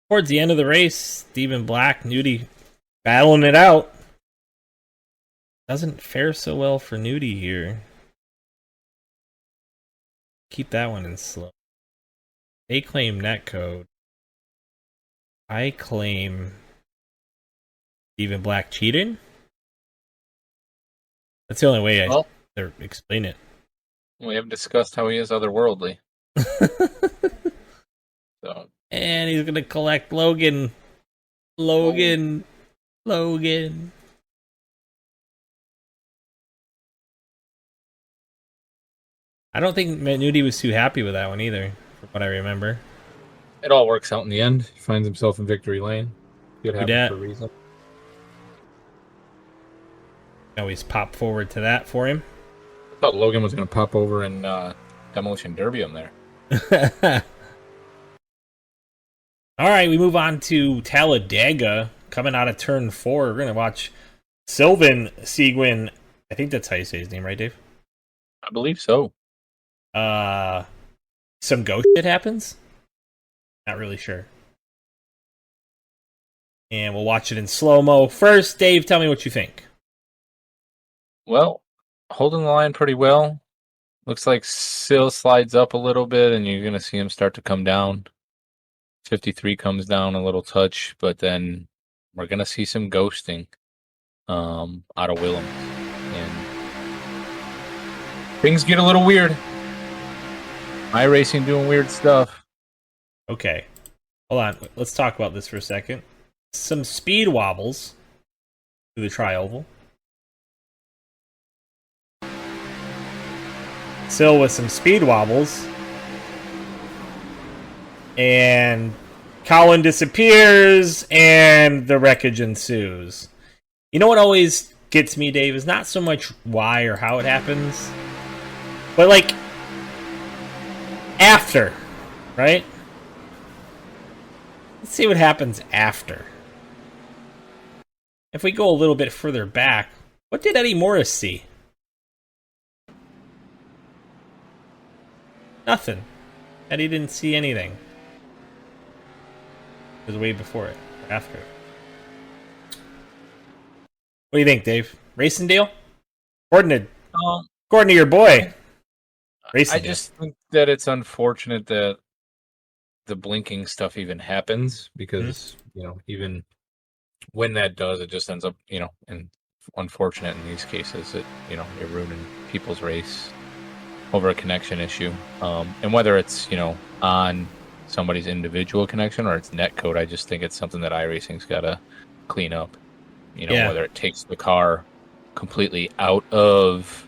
Towards the end of the race, Stephen Black, Nudie, battling it out. Doesn't fare so well for Nudie here. Keep that one in slow. They claim netcode. I claim Stephen Black cheating. That's the only way I explain it. We haven't discussed how he is otherworldly. So. And he's gonna collect Logan. Logan. I don't think Nudie was too happy with that one either, from what I remember. It all works out in the end. He finds himself in victory lane. It happens for a reason. Always pop forward to that for him. I thought Logan was going to pop over and Demolition Derby him there. All right, we move on to Talladega. Coming out of turn 4, we're going to watch Sylvan Seguin. I think that's how you say his name, right, Dave? I believe so. Some ghost shit happens? Not really sure. And we'll watch it in slow-mo. First, Dave, tell me what you think. Well, holding the line pretty well. Looks like Sill slides up a little bit, and you're going to see him start to come down. 53 comes down a little touch, but then we're going to see some ghosting out of Willems. And things get a little weird. iRacing doing weird stuff. Okay. Hold on. Let's talk about this for a second. Some speed wobbles through the tri-oval. Sill with some speed wobbles. And Colin disappears, and the wreckage ensues. You know what always gets me, Dave, is not so much why or how it happens, but like after, right? Let's see what happens after. If we go a little bit further back, what did Eddie Morris see? Nothing. Eddie didn't see anything. It was way before it, or after. What do you think, Dave? Racing deal? According to your boy. I just think that it's unfortunate that the blinking stuff even happens, because even when that does, it just ends up and unfortunate in these cases that you're ruining people's race over a connection issue, and whether it's on somebody's individual connection or it's net code, I just think it's something that iRacing's got to clean up. Whether it takes the car completely out of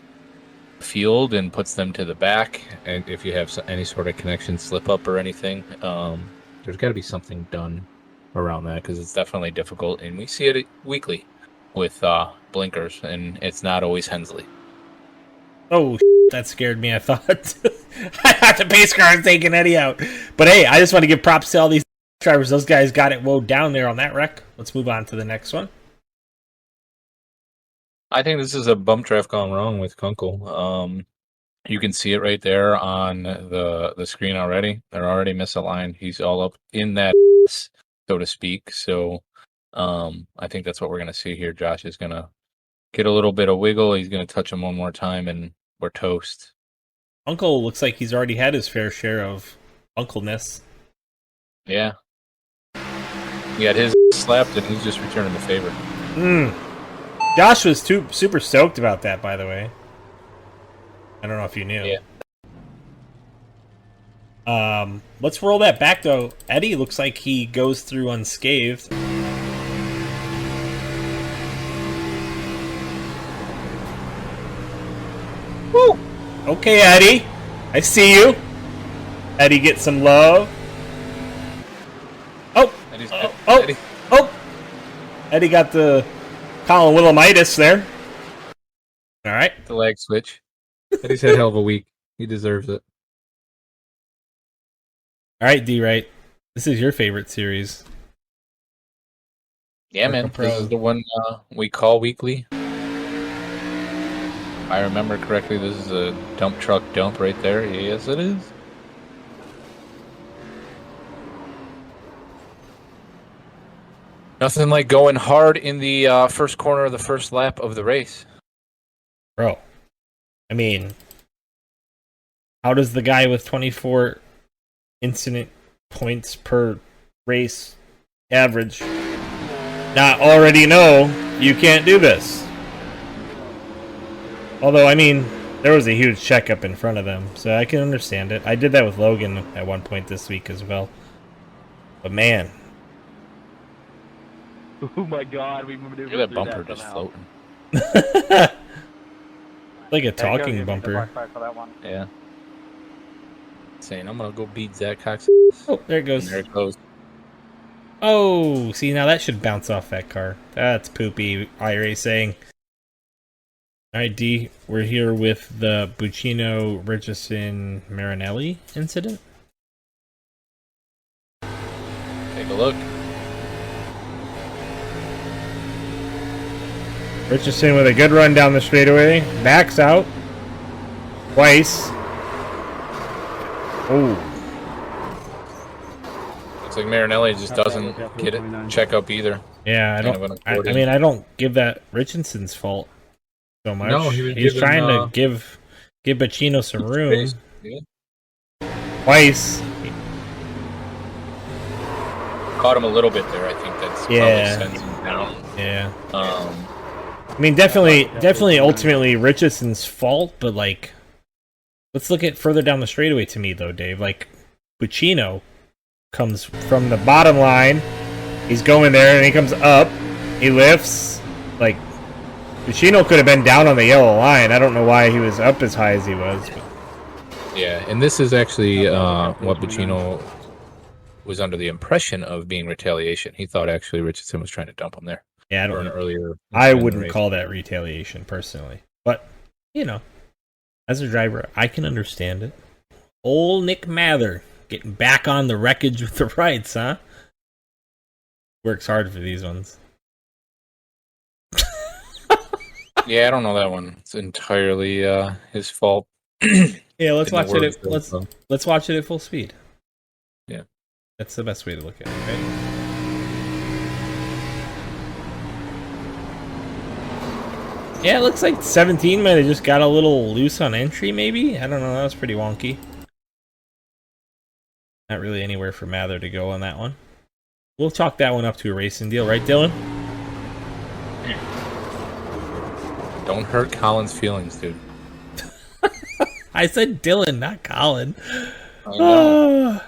field and puts them to the back, and if you have any sort of connection slip up or anything, there's got to be something done around that, because it's definitely difficult, and we see it weekly with blinkers, and it's not always Hensley. Oh, that scared me. I thought I thought the pace car was taking Eddie out. But hey, I just want to give props to all these drivers. Those guys got it woe down there on that wreck. Let's move on to the next one. I think this is a bump draft gone wrong with Kunkel. You can see it right there on the screen already. They're already misaligned. He's all up in that, so to speak. So I think that's what we're going to see here. Josh is going to get a little bit of wiggle. He's going to touch him one more time, and we're toast. Uncle looks like he's already had his fair share of uncleness. Yeah. He got his slapped, and he's just returning the favor. Josh was super stoked about that, by the way. I don't know if you knew. Yeah. Let's roll that back, though. Eddie looks like he goes through unscathed. Woo! Okay, Eddie. I see you. Eddie gets some love. Eddie got the Colin Williamitis there. All right. The leg switch. Eddie's had a hell of a week. He deserves it. All right, D-Wright. This is your favorite series. Yeah, man. This is the one we call weekly. If I remember correctly, this is a dump truck dump right there. Yes, it is. Nothing like going hard in the first corner of the first lap of the race. Bro, I mean, how does the guy with 24 incident points per race average not already know you can't do this? Although, I mean, there was a huge checkup in front of them, so I can understand it. I did that with Logan at one point this week as well. But man. Oh my god, we maneuvered Look at that bumper just floating. Like a talking bumper. Yeah. Saying, I'm going to go beat Zach Cox. Oh, there it goes. And there it goes. Oh, see, now that should bounce off that car. That's poopy iRacing. Alright, D, we're here with the Butchino, Richardson, Marinelli incident. Take a look. Richardson with a good run down the straightaway. Backs out. Twice. Oh. Looks like Marinelli just doesn't get it check up either. Yeah, I mean, I don't give that Richardson's fault so much. No, he's trying to give Butchino some room. Yeah. Twice. Caught him a little bit there. I think that's probably sends him down. Yeah. I mean, definitely ultimately Richardson's fault, but like, let's look at further down the straightaway to me though, Dave. Like, Butchino comes from the bottom line. He's going there and he comes up. He lifts. Like, Butchino could have been down on the yellow line. I don't know why he was up as high as he was. But. Yeah, and this is actually what Butchino was under the impression of being retaliation. He thought actually Richardson was trying to dump him there. Yeah, I don't know. Earlier. I wouldn't call that retaliation personally, but as a driver, I can understand it. Old Nick Mather getting back on the wreckage with the Wrights, huh? Works hard for these ones. Yeah, I don't know that one. It's entirely his fault. Yeah, let's watch it. Let's watch it at full speed. Yeah, that's the best way to look at it, right? Yeah, it looks like 17 might have just got a little loose on entry, maybe? I don't know, that was pretty wonky. Not really anywhere for Mather to go on that one. We'll chalk that one up to a racing deal, right, Dylan? Don't hurt Colin's feelings, dude. I said Dylan, not Colin. I know.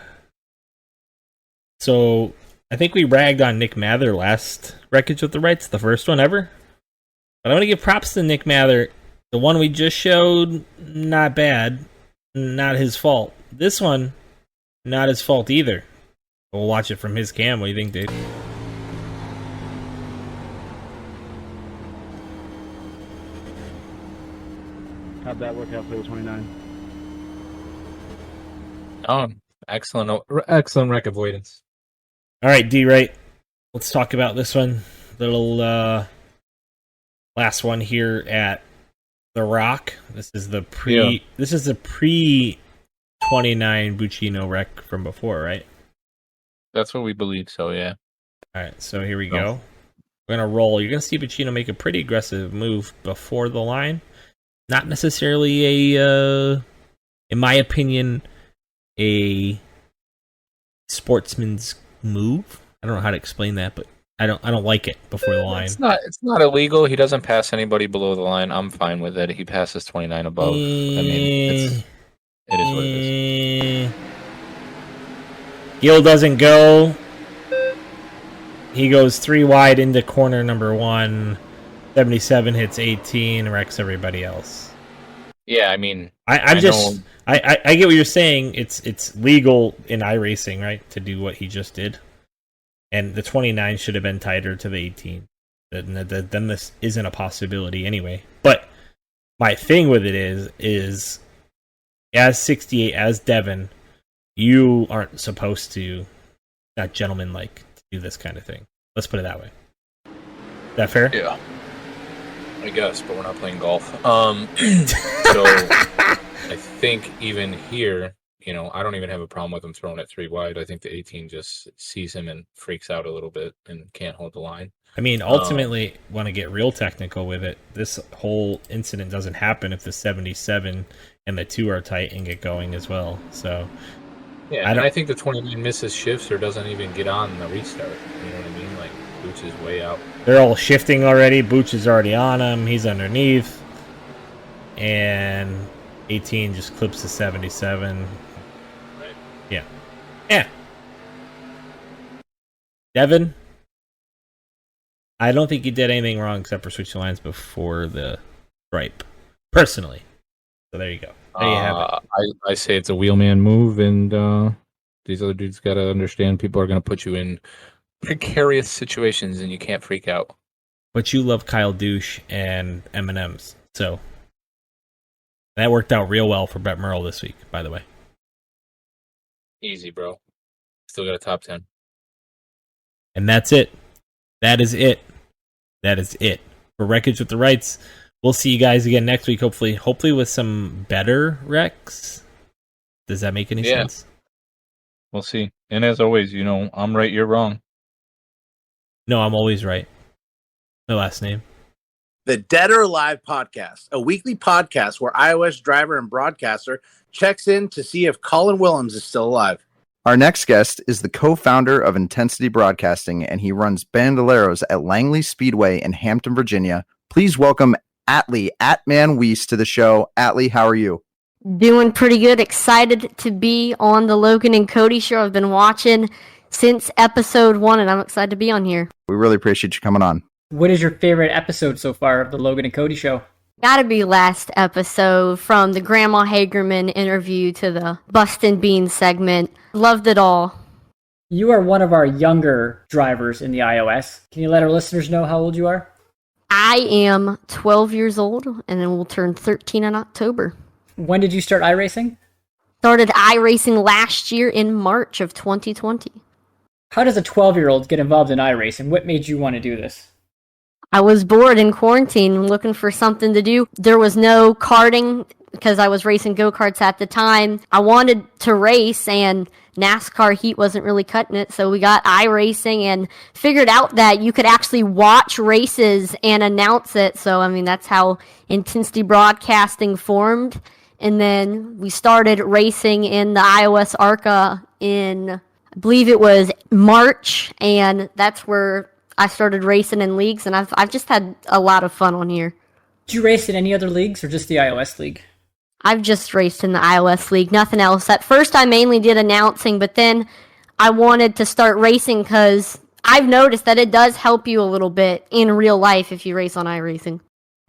So, I think we ragged on Nick Mather last Wreckage with the Wrights, the first one ever. But I'm going to give props to Nick Mather. The one we just showed, not bad. Not his fault. This one, not his fault either. We'll watch it from his cam. What do you think, dude? How'd that work out for the 29? Oh, excellent wreck avoidance. All right, D-Right. Let's talk about this one. Little last one here at The Rock. This is the pre 29 Butchino wreck from before, right? That's what we believe, so yeah. All right, so here we go. We're going to roll. You're going to see Butchino make a pretty aggressive move before the line. Not necessarily in my opinion, a sportsman's move. I don't know how to explain that, but I don't like it before the line. It's not illegal. He doesn't pass anybody below the line. I'm fine with it. He passes 29 above. I mean, it is what it is. Gill doesn't go. He goes 3 wide into corner number 1. 77 hits 18, wrecks everybody else. Yeah, I mean, I get what you're saying. It's legal in iRacing, right, to do what he just did, and the 29 should have been tighter to the 18. Then this isn't a possibility anyway. But my thing with it is as 68, as Devin, you aren't supposed to, not gentleman-like, to do this kind of thing. Let's put it that way. Is that fair? Yeah. I guess, but we're not playing golf. So I think even here, I don't even have a problem with him throwing it 3 wide. I think the 18 just sees him and freaks out a little bit and can't hold the line. I mean, ultimately, want to get real technical with it, this whole incident doesn't happen if the 77 and the 2 are tight and get going as well. So yeah, I think the 29 misses shifts or doesn't even get on the restart. You know what I mean? Like, Booch is way out. They're all shifting already. Booch is already on him. He's underneath. And 18 just clips the 77. Right. Yeah. Yeah. Devin, I don't think you did anything wrong except for switching lines before the stripe. Personally. So there you go. There you have it. I say it's a wheelman move, and these other dudes got to understand people are going to put you in precarious situations, and you can't freak out. But you love Kyle Douche and M&M's, so that worked out real well for Brett Merle this week, by the way. Easy, bro. Still got a top 10. And that's it. That is it. That is it. For Wreckage with the Wrights, we'll see you guys again next week, hopefully with some better wrecks. Does that make any sense? We'll see. And as always, I'm right, you're wrong. No, I'm always right. My last name. The Dead or Alive podcast, a weekly podcast where iOS driver and broadcaster checks in to see if Colin Willems is still alive. Our next guest is the co-founder of Intensity Broadcasting, and he runs Bandoleros at Langley Speedway in Hampton, Virginia. Please welcome Atley, Wiese, to the show. Atley, how are you? Doing pretty good. Excited to be on the Logan and Cody show. I've been watching since episode 1, and I'm excited to be on here. We really appreciate you coming on. What is your favorite episode so far of the Logan and Cody show? Gotta be last episode, from the Grandma Hagerman interview to the Bustin' Beans segment. Loved it all. You are one of our younger drivers in the iOS. Can you let our listeners know how old you are? I am 12 years old, and then we'll turn 13 in October. When did you start iRacing? Started iRacing last year in March of 2020. How does a 12-year-old get involved in iRacing? What made you want to do this? I was bored in quarantine, looking for something to do. There was no karting because I was racing go-karts at the time. I wanted to race, and NASCAR heat wasn't really cutting it, so we got iRacing and figured out that you could actually watch races and announce it. So, that's how Intensity Broadcasting formed. And then we started racing in the iOS ARCA in, I believe it was March, and that's where I started racing in leagues, and I've just had a lot of fun on here. Did you race in any other leagues or just the iOS league? I've just raced in the iOS league, nothing else. At first, I mainly did announcing, but then I wanted to start racing because I've noticed that it does help you a little bit in real life if you race on iRacing.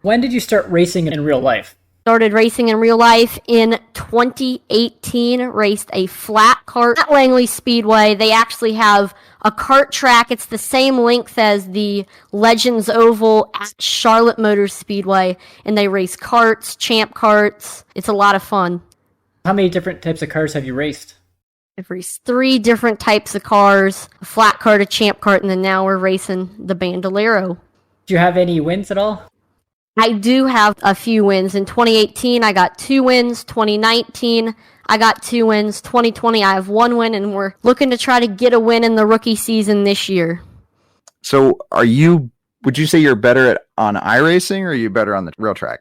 When did you start racing in real life? Started racing in real life in 2018, raced a flat kart at Langley Speedway. They actually have a kart track. It's the same length as the Legends Oval at Charlotte Motor Speedway, and they race karts, champ karts. It's a lot of fun. How many different types of cars have you raced? I've raced 3 different types of cars, a flat kart, a champ kart, and then now we're racing the Bandolero. Do you have any wins at all? I do have a few wins. In 2018, I got 2 wins. 2019, I got 2 wins. 2020, I have 1 win, and we're looking to try to get a win in the rookie season this year. So would you say you're better on iRacing, or are you better on the real track?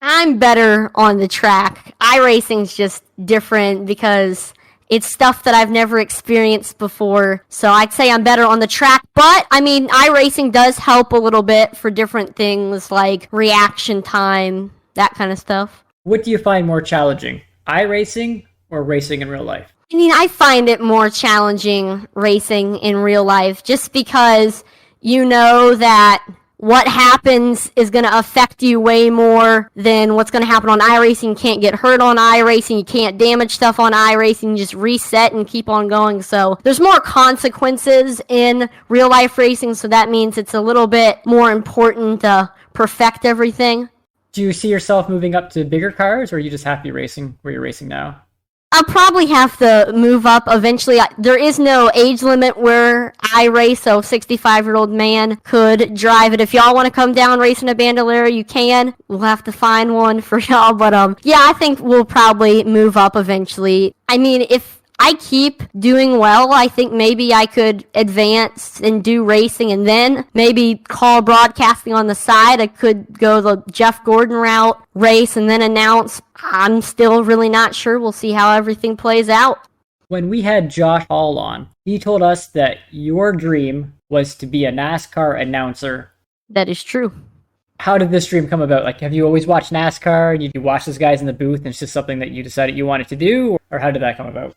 I'm better on the track. iRacing's just different because it's stuff that I've never experienced before, so I'd say I'm better on the track. But, I mean, iRacing does help a little bit for different things like reaction time, that kind of stuff. What do you find more challenging, iRacing or racing in real life? I mean, I find it more challenging racing in real life just because you know that what happens is going to affect you way more than what's going to happen on iRacing. You can't get hurt on iRacing. You can't damage stuff on iRacing. You just reset and keep on going. So there's more consequences in real life racing. So that means it's a little bit more important to perfect everything. Do you see yourself moving up to bigger cars, or are you just happy racing where you're racing now? I'll probably have to move up eventually. There is no age limit where I race, so a 65-year-old man could drive it. If y'all want to come down racing a Bandolero, you can. We'll have to find one for y'all, but yeah, I think we'll probably move up eventually. I mean, if I keep doing well, I think maybe I could advance and do racing and then maybe call broadcasting on the side. I could go the Jeff Gordon route, race, and then announce. I'm still really not sure. We'll see how everything plays out. When we had Josh Hall on, he told us that your dream was to be a NASCAR announcer. That is true. How did this dream come about? Like, have you always watched NASCAR and you watch those guys in the booth and it's just something that you decided you wanted to do? Or how did that come about?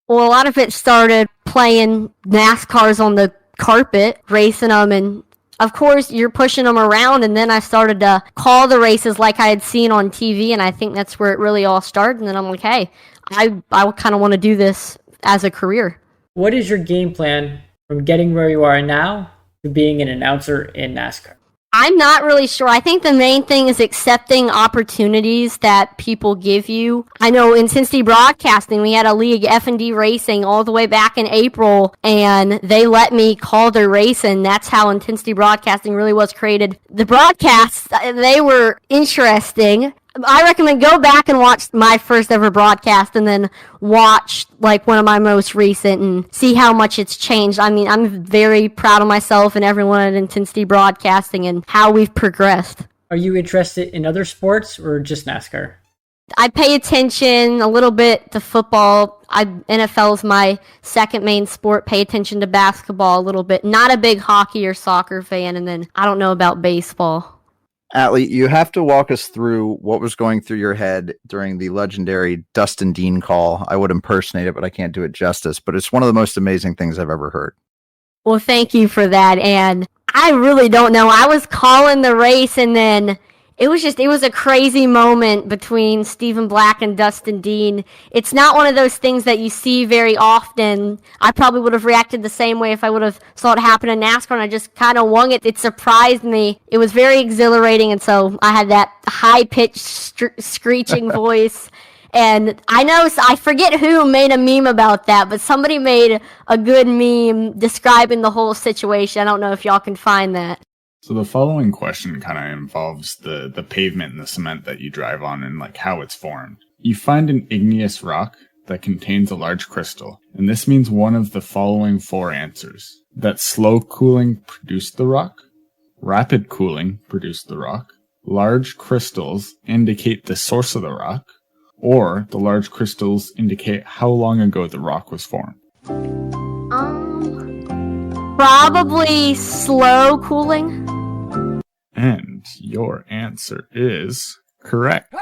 Well, a lot of it started playing NASCARs on the carpet, racing them, and of course you're pushing them around, and then I started to call the races like I had seen on TV, and I think that's where it really all started, and then I'm like, hey, I kind of want to do this as a career. What is your game plan from getting where you are now to being an announcer in NASCAR? I'm not really sure. I think the main thing is accepting opportunities that people give you. I know in Cincinnati Broadcasting, we had a league, F&D Racing, all the way back in April, and they let me call their race, and that's how Intensity Broadcasting really was created. The broadcasts, they were interesting. I recommend go back and watch my first ever broadcast and then watch like one of my most recent and see how much it's changed. I mean, I'm very proud of myself and everyone at Intensity Broadcasting and how we've progressed. Are you interested in other sports or just NASCAR? I pay attention a little bit to football. NFL is my second main sport. Pay attention to basketball a little bit. Not a big hockey or soccer fan, and then I don't know about baseball. Atley, you have to walk us through what was going through your head during the legendary Dustin Dean call. I would impersonate it, but I can't do it justice. But it's one of the most amazing things I've ever heard. Well, thank you for that. And I really don't know. I was calling the race, and then it was a crazy moment between Stephen Black and Dustin Dean. It's not one of those things that you see very often. I probably would have reacted the same way if I would have saw it happen in NASCAR, and I just kind of wung it. It surprised me. It was very exhilarating, and so I had that high-pitched screeching voice. And I forget who made a meme about that, but somebody made a good meme describing the whole situation. I don't know if y'all can find that. So the following question kind of involves the pavement and the cement that you drive on and like how it's formed. You find an igneous rock that contains a large crystal, and this means one of the following 4 answers. That slow cooling produced the rock, rapid cooling produced the rock, large crystals indicate the source of the rock, or the large crystals indicate how long ago the rock was formed? Probably slow cooling. And your answer is correct.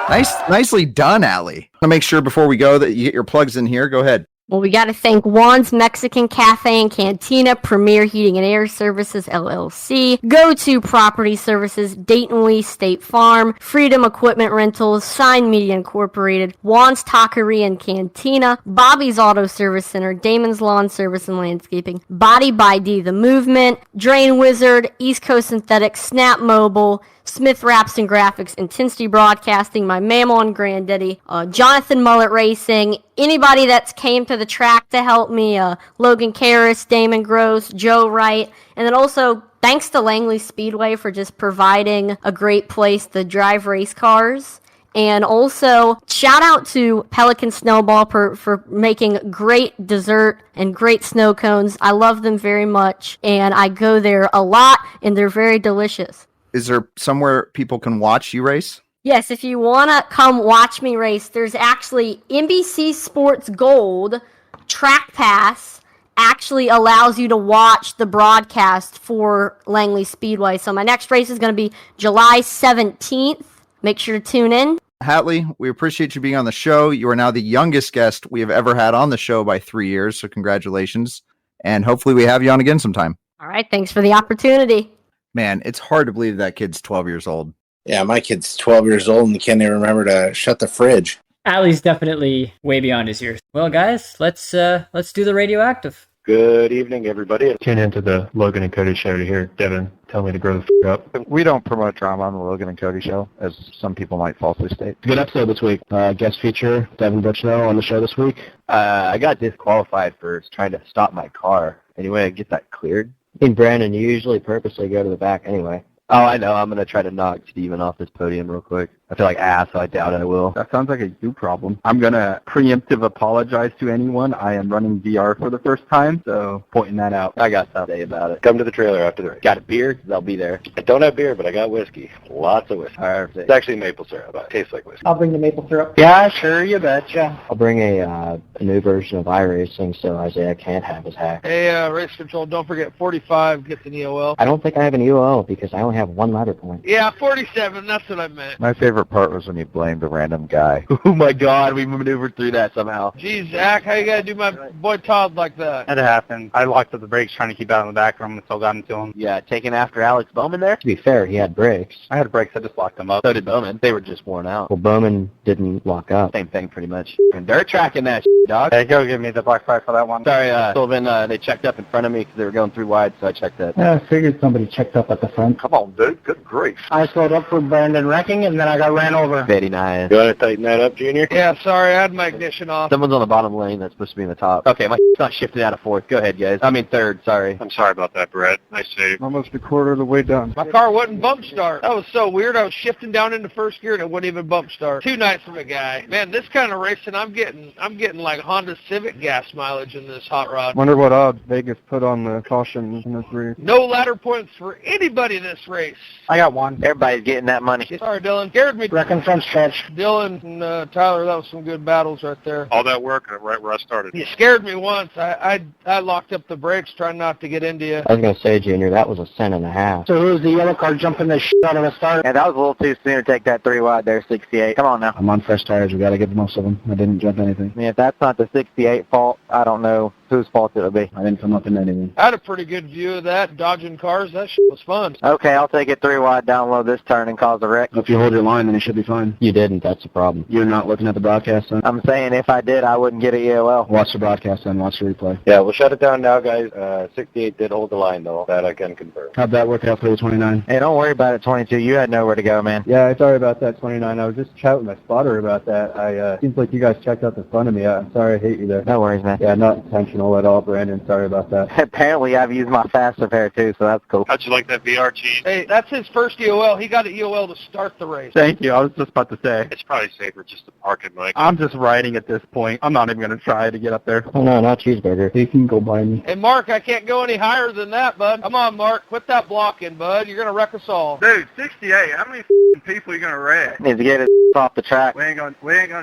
Nicely done, Atley. I want to make sure before we go that you get your plugs in here. Go ahead. Well, we got to thank Juan's Mexican Cafe and Cantina, Premier Heating and Air Services, LLC, Go-To Property Services, Dayton Wiese State Farm, Freedom Equipment Rentals, Sign Media Incorporated, Juan's Taqueria and Cantina, Bobby's Auto Service Center, Damon's Lawn Service and Landscaping, Body by D, The Movement, Drain Wizard, East Coast Synthetics, Snap Mobile, Smith Wraps and Graphics, Intensity Broadcasting, My Mammal and Granddaddy, Jonathan Mullet Racing, anybody that's came to the track to help me, Logan Karras, Damon Gross, Joe Wright, and then also thanks to Langley Speedway for just providing a great place to drive race cars. And also, shout out to Pelican Snowball for making great dessert and great snow cones. I love them very much, and I go there a lot, and they're very delicious. Is there somewhere people can watch you race? Yes, if you want to come watch me race, there's actually NBC Sports Gold Track Pass actually allows you to watch the broadcast for Langley Speedway. So my next race is going to be July 17th. Make sure to tune in. Atley, we appreciate you being on the show. You are now the youngest guest we have ever had on the show by 3 years, so congratulations. And hopefully we have you on again sometime. All right, thanks for the opportunity. Man, it's hard to believe that kid's 12 years old. Yeah, my kid's 12 years old and he can't even remember to shut the fridge. Atley's definitely way beyond his years. Well, guys, let's do the radioactive. Good evening, everybody. Tune into the Logan and Cody show to hear Devin tell me to grow the f*** up. We don't promote drama on the Logan and Cody show, as some people might falsely state. Good episode this week. Guest feature, Devin Butchino on the show this week. I got disqualified for trying to stop my car. Anyway, I get that cleared. And Brandon, you usually purposely go to the back anyway. Oh, I know. I'm going to try to knock Steven off this podium real quick. I feel like ass, so I doubt I will. That sounds like a you problem. I'm going to preemptive apologize to anyone. I am running VR for the first time, so pointing that out. I got something to say about it. Come to the trailer after the race. Got a beer? 'Cause I'll be there. I don't have beer, but I got whiskey. Lots of whiskey. It's actually maple syrup, but it tastes like whiskey. I'll bring the maple syrup. Yeah, sure, you betcha. I'll bring a new version of iRacing so Isaiah can't have his hack. Hey, race control, don't forget 45 gets an EOL. I don't think I have an EOL because I only have one ladder point. Yeah, 47, that's what I meant. My favorite part was when you blamed a random guy. Oh my god, we maneuvered through that somehow. Jeez, Zach, how you gotta do my boy Todd like that? That happened. I locked up the brakes trying to keep out in the back room and still got into him. Yeah, taking after Alex Bowman there? To be fair, he had brakes. I had brakes, I just locked them up. So did Bowman. They were just worn out. Well, Bowman didn't lock up. Same thing pretty much. And they're tracking that dog. Hey, go give me the black flag for that one. Sorry, Sullivan, they checked up in front of me because they were going through wide, so I checked that. Yeah, I figured somebody checked up at the front. Come on, dude. Good grief. I slowed up for Brandon wrecking, and then I got ran over. Very nice. You want to tighten that up, Junior? Yeah, sorry, I had my ignition off. Someone's on the bottom lane that's supposed to be in the top. Okay, my not shifted out of fourth. Go ahead, guys. I mean third, sorry. I'm sorry about that, Brett. Nice save. Almost a quarter of the way done. My car wouldn't bump start. That was so weird. I was shifting down into first gear and it wouldn't even bump start. Too nice of a guy. Man, this kind of racing, I'm getting like Honda Civic gas mileage in this hot rod. Wonder what odds Vegas put on the caution in this race. No ladder points for anybody this race. I got one. Everybody's getting that money. Sorry, Dylan. Scared me. Wrecking front stretch. Dylan and Tyler, that was some good battles right there. All that work right where I started. You scared me once. I locked up the brakes trying not to get into you. I was going to say, Junior, that was a cent and a half. So who's the yellow car jumping the shit out of the start? Yeah, that was a little too soon to take that 3 wide there, 68. Come on now. I'm on fresh tires. We got to get most of them. I didn't jump anything. I mean, if that's not the 68 fault, I don't know whose fault it'll be. I didn't come up in anything. I had a pretty good view of that, dodging cars. That shit was fun. Okay, I'll take it 3 wide down low this turn and cause a wreck. If you hold your line, then you should be fine. You didn't. That's the problem. You're not looking at the broadcast, then? I'm saying if I did, I wouldn't get an EOL. Watch the broadcast, then. Watch the replay. Yeah, we'll shut it down now, guys. 68 did hold the line, though. That I can confirm. How'd that work out for the 29? Hey, don't worry about it, 22. You had nowhere to go, man. Yeah, sorry about that, 29. I was just chatting with my spotter about that. Seems like you guys checked out the front of me. I'm sorry I hate you there. No worries, man. Yeah, not intentional at all, Brandon. Sorry about that. Apparently, I've used my faster pair too, so that's cool. How'd you like that VR cheese? Hey, that's his first EOL. He got an EOL to start the race. Thank you. I was just about to say. It's probably safer just to park it, Mike. I'm just riding at this point. I'm not even going to try to get up there. Oh, no, not cheeseburger. You can go buy me. Hey, Mark, I can't go any higher than that, bud. Come on, Mark. Quit that blocking, bud. You're going to wreck us all. Dude, 68. How many people are you going to wreck? Needs to get his off the track. We ain't gonna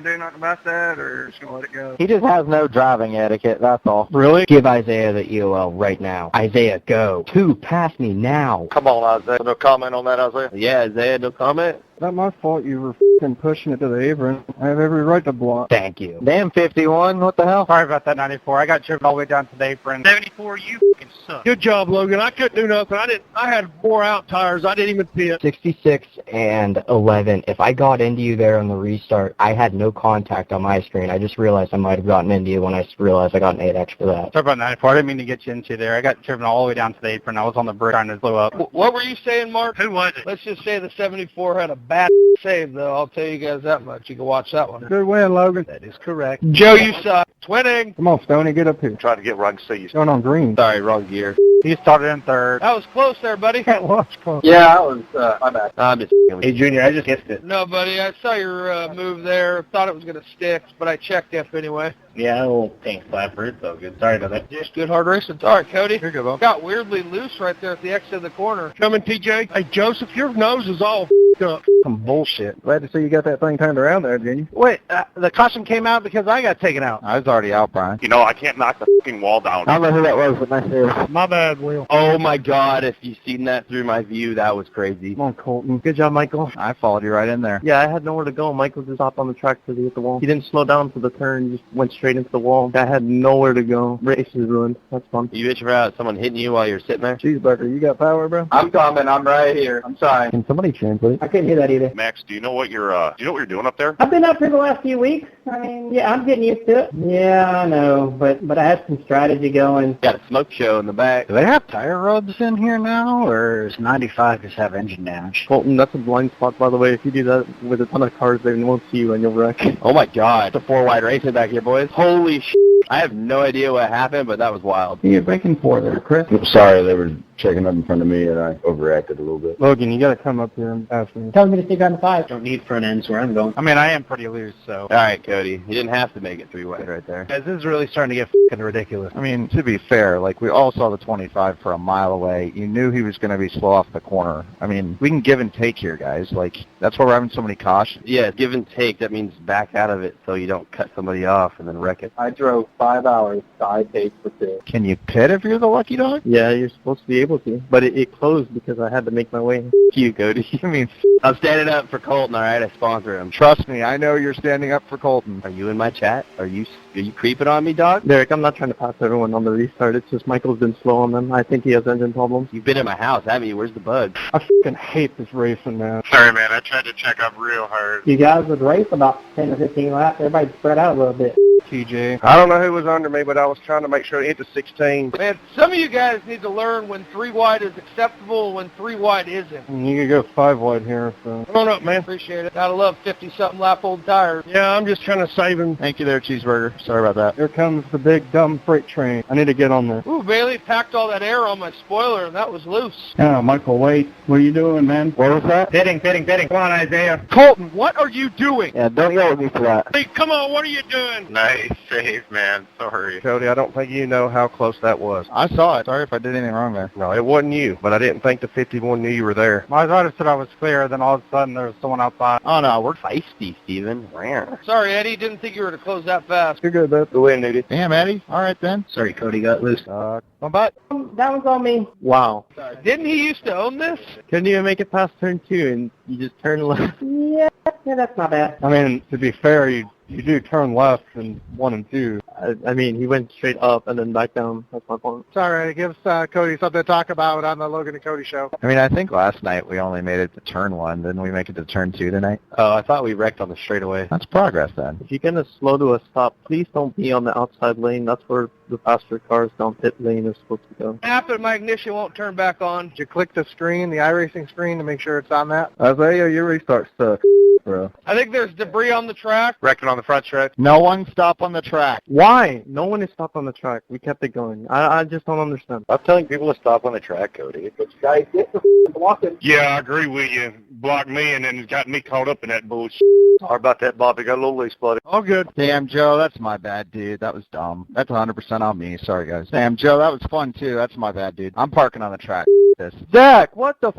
do nothing about that, or just gonna let it go. He just has no driving etiquette, that's all. Really? Give Isaiah the EOL right now. Isaiah, go. 2, pass me now. Come on, Isaiah. No comment on that, Isaiah? Yeah, Isaiah, no comment? Not my fault you were pushing it to the apron. I have every right to block. Thank you. Damn 51, what the hell? Sorry about that, 94. I got driven all the way down to the apron. 74, you fucking suck. Good job, Logan. I couldn't do nothing. I had wore out tires. I didn't even pit. 66 and 11. If I got into you there on the restart, I had no contact on my screen. I just realized I might have gotten into you when I realized I got an 8X for that. Sorry about 94. I didn't mean to get you into there. I got driven all the way down to the apron. I was on the brick trying to blow up. What were you saying, Mark? Who was it? Let's just say the 74 had a bad save, though. I'll tell you guys that much. You can watch that one. Good win, Logan. That is correct. Joe, you suck. Twinning. Come on, Stoney, get up here. Trying to get where I can see you. Going on green. Sorry, wrong gear. He started in third. That was close there, buddy. That was close. Yeah, that was, my bad. I'm just Hey, Junior, I just hit it. No, buddy. I saw your move there. Thought it was going to stick, but I checked F anyway. Yeah, a little pink flapper. It's so good. Sorry about that. Just good hard racing. All right, Cody. Here you go, Bo. Got weirdly loose right there at the exit of the corner. Coming, TJ. Hey, Joseph, your nose is all up. Some bullshit. Glad to see you got that thing turned around there, Junior. Wait, the caution came out because I got taken out. I was already out, Brian. You know, I can't knock the fucking wall down. I don't know who that was, but nice to My bad, Will. Oh my god, if you've seen that through my view, that was crazy. Come on, Colton. Good job, Michael. I followed you right in there. Yeah, I had nowhere to go. Michael just hopped on the track to hit the wall. He didn't slow down for the turn, just went straight into the wall. I had nowhere to go. Race is ruined. That's fun. You bitch about someone hitting you while you're sitting there? Cheeseburger, you got power, bro? I'm coming. I'm right here. I'm sorry. Can somebody translate? I couldn't hear that either. Max, do you know what you're doing up there? I've been up here the last few weeks. I mean, yeah, I'm getting used to it. Yeah, I know, but I had some strategy going. Got a smoke show in the back. Do they have tire rubs in here now, or does 95 just have engine damage? Colton, that's a blind spot, by the way. If you do that with a ton of cars, they won't see you and you'll wreck. Oh my god. It's a 4-wide racing back here, boys. Holy shit. I have no idea what happened, but that was wild. You're breaking 4 there, Chris. Sorry, they were checking up in front of me, and I overreacted a little bit. Logan, you gotta come up here and ask me. Telling me to stick on the 5. Don't need front ends where I'm going. I mean, I am pretty loose, so. All right, Cody. You didn't have to make it 3-wide right there. Guys, this is really starting to get fucking ridiculous. I mean, to be fair, like, we all saw the 25 for a mile away. You knew he was going to be slow off the corner. I mean, we can give and take here, guys. Like, that's why we're having so many cautions. Yeah, give and take. That means back out of it so you don't cut somebody off and then wreck it. I drove 5 hours, so I paid for 2. Can you pit if you're the lucky dog? Yeah, you're supposed to be able to. But it closed because I had to make my way. You, Cody. I mean, I'm standing up for Colton, all right? I sponsor him. Trust me, I know you're standing up for Colton. Are you in my chat? Are you creeping on me, dog? Derek, I'm not trying to pass everyone on the restart. It's just Michael's been slow on them. I think he has engine problems. You've been in my house, haven't you? Where's the bug? I fucking hate this racing, man. Sorry, man. I tried to check up real hard. You guys would race about 10 to 15 laps. Everybody spread out a little bit. TJ. I don't know who was under me, but I was trying to make sure to hit the 16. Man, some of you guys need to learn when 3-wide is acceptable and when 3-wide isn't. You can go 5-wide here, so. Come on up, man. Appreciate it. Gotta love 50-something lap old tires. Yeah, I'm just trying to save him. Thank you there, Cheeseburger. Sorry about that. Here comes the big, dumb freight train. I need to get on there. Ooh, Bailey packed all that air on my spoiler, and that was loose. Yeah, Michael, wait. What are you doing, man? What was that? Pitting. Come on, Isaiah. Colton, what are you doing? Yeah, don't yell at me for that. Hey, come on, what are you doing? Nice save, man. Sorry. Cody, I don't think you know how close that was. I saw it. Sorry if I did anything wrong there. No, it wasn't you, but I didn't think the 51 knew you were there. My daughter said I was clear, then all of a sudden there was someone outside. Oh, no, we're feisty, Steven. Rare. Sorry, Eddie. Didn't think you were to close that fast. You're good, bud. Go win, Nudie. Damn, Eddie. All right, then. Sorry, Cody got loose. My butt. That one's on me. Wow. Sorry. Didn't he used to own this? Couldn't even make it past turn 2, and you just turn left. Yeah, that's not bad. I mean, to be fair, you do turn left in 1 and 2. I mean, he went straight up and then back down. That's my point. Sorry, it gives Cody something to talk about on the Logan and Cody show. I mean, I think last night we only made it to turn 1. Didn't we make it to turn 2 tonight? Oh, I thought we wrecked on the straightaway. That's progress, then. If you're going to slow to a stop, please don't be on the outside lane. That's where the faster cars down pit lane are supposed to go. What happened? My ignition won't turn back on. Did you click the screen, the iRacing screen, to make sure it's on that? Isaiah, your restart sucks. bro. I think there's debris on the track. Wrecking on the front stretch. No one stop on the track. Why? No one is stopped on the track. We kept it going. I just don't understand. I'm telling people to stop on the track, Cody. But you guys get the blocking. Yeah, I agree with you. Blocked me and then got me caught up in that bullshit. Sorry about that, Bobby. Got a little loose, buddy. All good. Damn, Joe, that's my bad, dude. That was dumb. That's 100% on me. Sorry, guys. Damn, Joe, that was fun, too. That's my bad, dude. I'm parking on the track. This. Zach, what the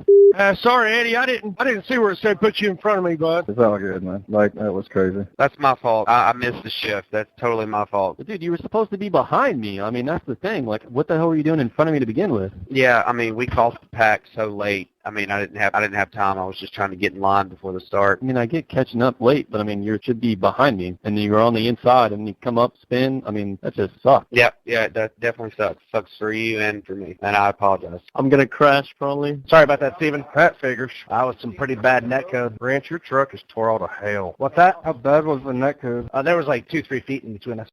sorry, Eddie. I didn't see where it said put you in front of me, bud. It's all good, man. Like, that was crazy. That's my fault. I missed the shift. That's totally my fault. Dude, you were supposed to be behind me. I mean, that's the thing. Like, what the hell were you doing in front of me to begin with? Yeah, I mean, we crossed the pack so late. I mean, I didn't have time. I was just trying to get in line before the start. I mean, I get catching up late, but I mean, you should be behind me, and you're on the inside, and you come up, spin. I mean, that just sucks. Yeah, that definitely sucks. Sucks for you and for me, and I apologize. I'm gonna crash probably. Sorry about that, Steven. That figures. I was some pretty bad netcode. Ranch, your truck is tore all to hell. What's that? How bad was the netcode? There was like 2-3 feet in between us.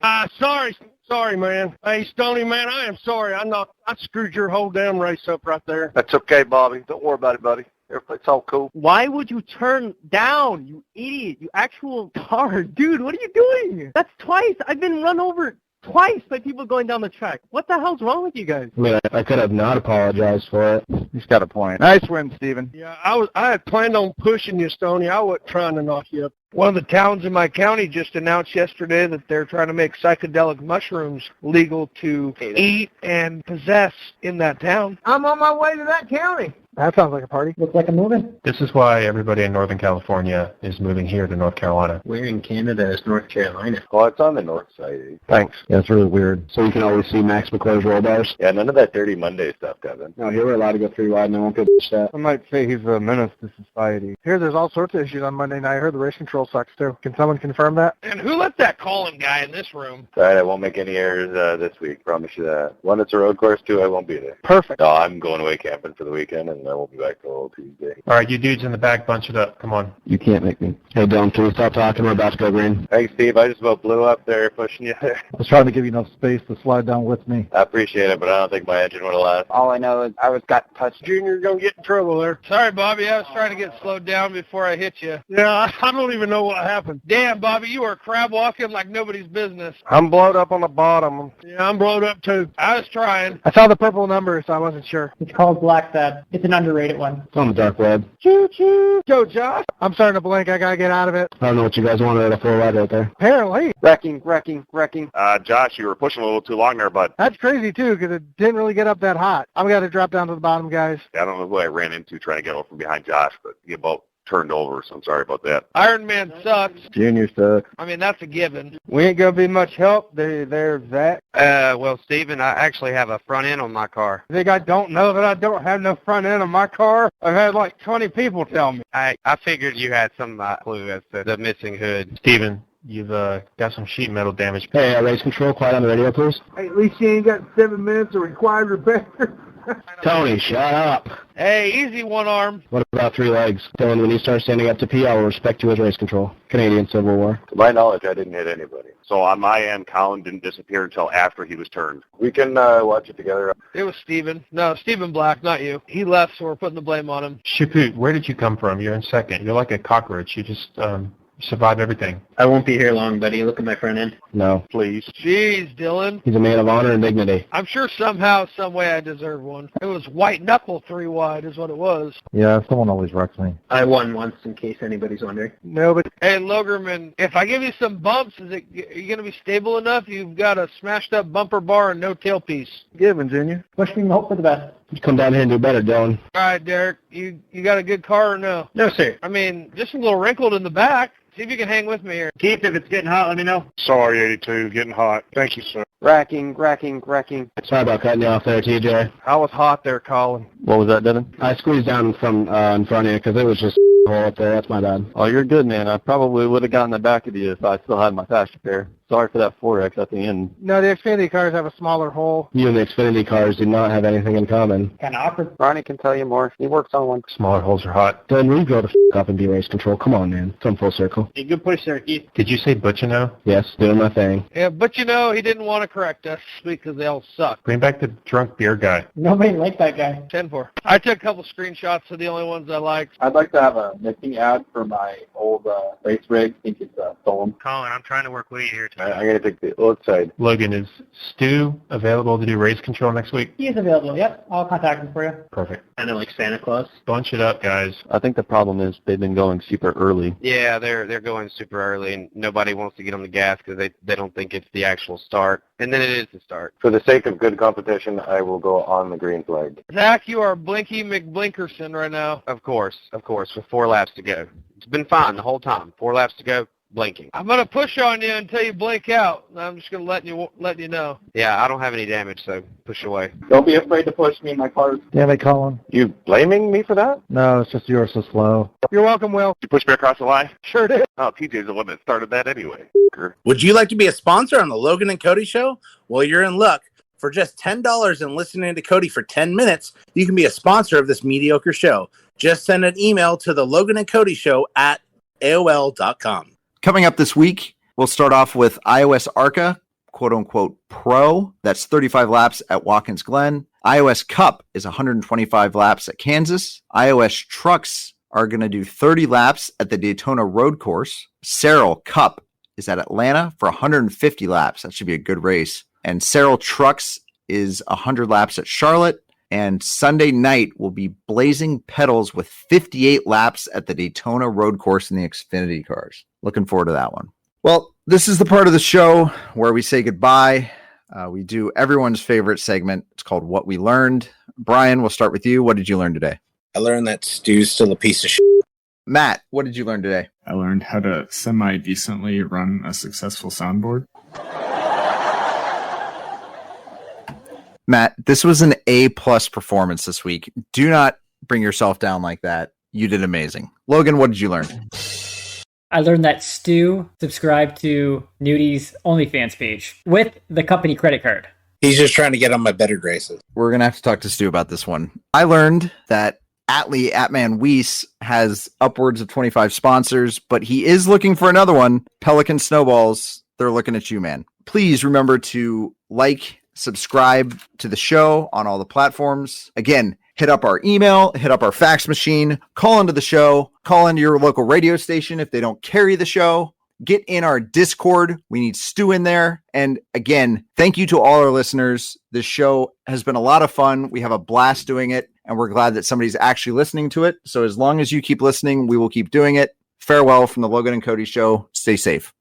Sorry, man. Hey, Stoney, man, I am sorry. I screwed your whole damn race up right there. That's okay, Bobby. Don't worry about it, buddy. It's all cool. Why would you turn down, you idiot? You actual car. Dude, what are you doing? That's twice. I've been run over twice by people going down the track. What the hell's wrong with you guys? I mean, I could have not apologized for it. He's got a point. Nice win, Steven. Yeah, I had planned on pushing you, Stoney. I wasn't trying to knock you up. One of the towns in my county just announced yesterday that they're trying to make psychedelic mushrooms legal to eat and possess in that town. I'm on my way to that county. That sounds like a party. Looks like a moving. This is why everybody in Northern California is moving here to North Carolina. Where in Canada is North Carolina? Oh, it's on the north side. Thanks. Yeah, it's really weird. So you can always see Max McClure's roll bars. Yeah, none of that Dirty Monday stuff, Devin. No, here we're allowed to go 3 wide and no one could that. I might say he's a menace to society. Here, there's all sorts of issues on Monday night. I heard the race control sucks, too. Can someone confirm that? And who let that calling guy in this room? All right, I won't make any errors this week. Promise you that. 1, it's a road course. 2, I won't be there. Perfect. No, I'm going away camping for the weekend, and I won't be back till Tuesday. All right, you dudes in the back, bunch it up. Come on. You can't make me. Hey, Dylan, can we stop talking? We're about to go green. Thanks, Steve. I just about blew up there pushing you there. I was trying to give you enough space to slide down with me. I appreciate it, but I don't think my engine would have lasted. All I know is I got touched. Junior's going to get in trouble there. Sorry, Bobby. I was trying to get slowed down before I hit you. Yeah, I don't even know what happened. Damn, Bobby, you are crab walking like nobody's business. I'm blowed up on the bottom. Yeah, I'm blowed up too. I was trying. I saw the purple number, so I wasn't sure. It's called Black Thad. It's an underrated one. It's on the dark web. Choo-choo. Go, Josh. I'm starting to blink. I got to get out of it. I don't know what you guys wanted at a 4 wide right there. Apparently. Wrecking. Josh, you were pushing a little too long there, bud. That's crazy, too, because it didn't really get up that hot. I'm going to drop down to the bottom, guys. I don't know who I ran into trying to get over from behind Josh, but he about turned over, so I'm sorry about that. Iron Man sucks. Junior sucks. I mean, that's a given. We ain't going to be much help. There's that. Well, Steven, I actually have a front end on my car. I think I don't know that I don't have no front end on my car. I've had like 20 people tell me. I figured you had some clue as to the missing hood. Steven, you've got some sheet metal damage. Hey, race control, quiet on the radio, please. Hey, at least you ain't got 7 minutes of required repair. Tony, shut up. Hey, easy one arm. What about 3 legs? Dylan, when you start standing up to P, I will respect you as race control. Canadian Civil War. To my knowledge, I didn't hit anybody. So on my end, Colin didn't disappear until after he was turned. We can watch it together. It was Steven. No, Steven Black, not you. He left, so we're putting the blame on him. Shiput, where did you come from? You're in second. You're like a cockroach. You just survive everything. I won't be here long, buddy. Look at my front end. No. Please. Jeez, Dylan. He's a man of honor and dignity. I'm sure somehow, some way I deserve one. It was white knuckle 3 wide is what it was. Yeah, someone always wrecks me. I won once, in case anybody's wondering. No, but... Hey, Logerman, if I give you some bumps, are you going to be stable enough? You've got a smashed-up bumper bar and no tailpiece. Given, Junior. Wish me hope for the best. You come down here and do better, Dylan. All right, Derek, you got a good car or no? No, sir. I mean, just a little wrinkled in the back. See if you can hang with me here. Keith, if it's getting hot, let me know. Sorry, 82, getting hot. Thank you, sir. Racking. Sorry about cutting you off there, TJ. I was hot there, Colin. What was that, Devin? I squeezed down from in front of you because it was just hole up there. That's my bad. Oh, you're good, man. I probably would have gotten the back of you if I still had my fast repair. Sorry for that 4X at the end. No, the Xfinity cars have a smaller hole. You and the Xfinity cars do not have anything in common. Kind of awkward. Ronnie can tell you more. He works on one. Smaller holes are hot. Then we go to up and be race control. Come on, man. Come full circle. Hey, good push there, Keith. Did you say Butchino? Yes, doing my thing. Yeah, but you know, he didn't want to correct us because they all suck. Bring back the drunk beer guy. Nobody liked that guy. 10-4. I took a couple screenshots of the only ones I liked. I'd like to have a missing ad for my old race rig. I think it's stolen. Colin, I'm trying to work with you here today. I'm going to take the outside. Logan, is Stu available to do race control next week? He is available. Yep, I'll contact him for you. Perfect. Kind of like Santa Claus. Bunch it up, guys. I think the problem is they've been going super early. Yeah, they're going super early, and nobody wants to get on the gas because they don't think it's the actual start. And then it is the start. For the sake of good competition, I will go on the green flag. Zach, you are Blinky McBlinkerson right now. Of course, with 4 laps to go. It's been fine the whole time. 4 laps to go, blinking. I'm going to push on you until you blink out. I'm just going to let you know. Yeah, I don't have any damage, so push away. Don't be afraid to push me in my car. Damn it, Colin. You blaming me for that? No, it's just you were so slow. You're welcome, Will. You pushed me across the line? Sure did. Oh, TJ's the one that started that anyway. Would you like to be a sponsor on the Logan and Cody Show? Well, you're in luck. For just $10 and listening to Cody for 10 minutes, you can be a sponsor of this mediocre show. Just send an email to the Logan and Cody Show at AOL.com. Coming up this week, we'll start off with iOS ARCA, quote unquote pro. That's 35 laps at Watkins Glen. iOS Cup is 125 laps at Kansas. iOS Trucks are going to do 30 laps at the Daytona Road Course. Cerro Cup is at Atlanta for 150 laps. That should be a good race. And Cerro Trucks is 100 laps at Charlotte. And Sunday night will be Blazing Pedals with 58 laps at the Daytona Road Course in the Xfinity cars. Looking forward to that one. Well, this is the part of the show where we say goodbye. We do everyone's favorite segment. It's called What We Learned. Brian, we'll start with you. What did you learn today? I learned that Stu's still a piece of shit. Matt, what did you learn today? I learned how to semi-decently run a successful soundboard. Matt, this was an A+ performance this week. Do not bring yourself down like that. You did amazing. Logan, what did you learn? I learned that Stu subscribed to Nudie's OnlyFans page with the company credit card. He's just trying to get on my better graces. We're going to have to talk to Stu about this one. I learned that Atley, Wiese, has upwards of 25 sponsors, but he is looking for another one. Pelican Snowballs, they're looking at you, man. Please remember to subscribe to the show on all the platforms. Again, hit up our email, hit up our fax machine, call into the show, call into your local radio station if they don't carry the show. Get in our Discord. We need Stu in there. And again, thank you to all our listeners. This show has been a lot of fun. We have a blast doing it, and we're glad that somebody's actually listening to it. So as long as you keep listening, we will keep doing it. Farewell from the Logan and Cody Show. Stay safe.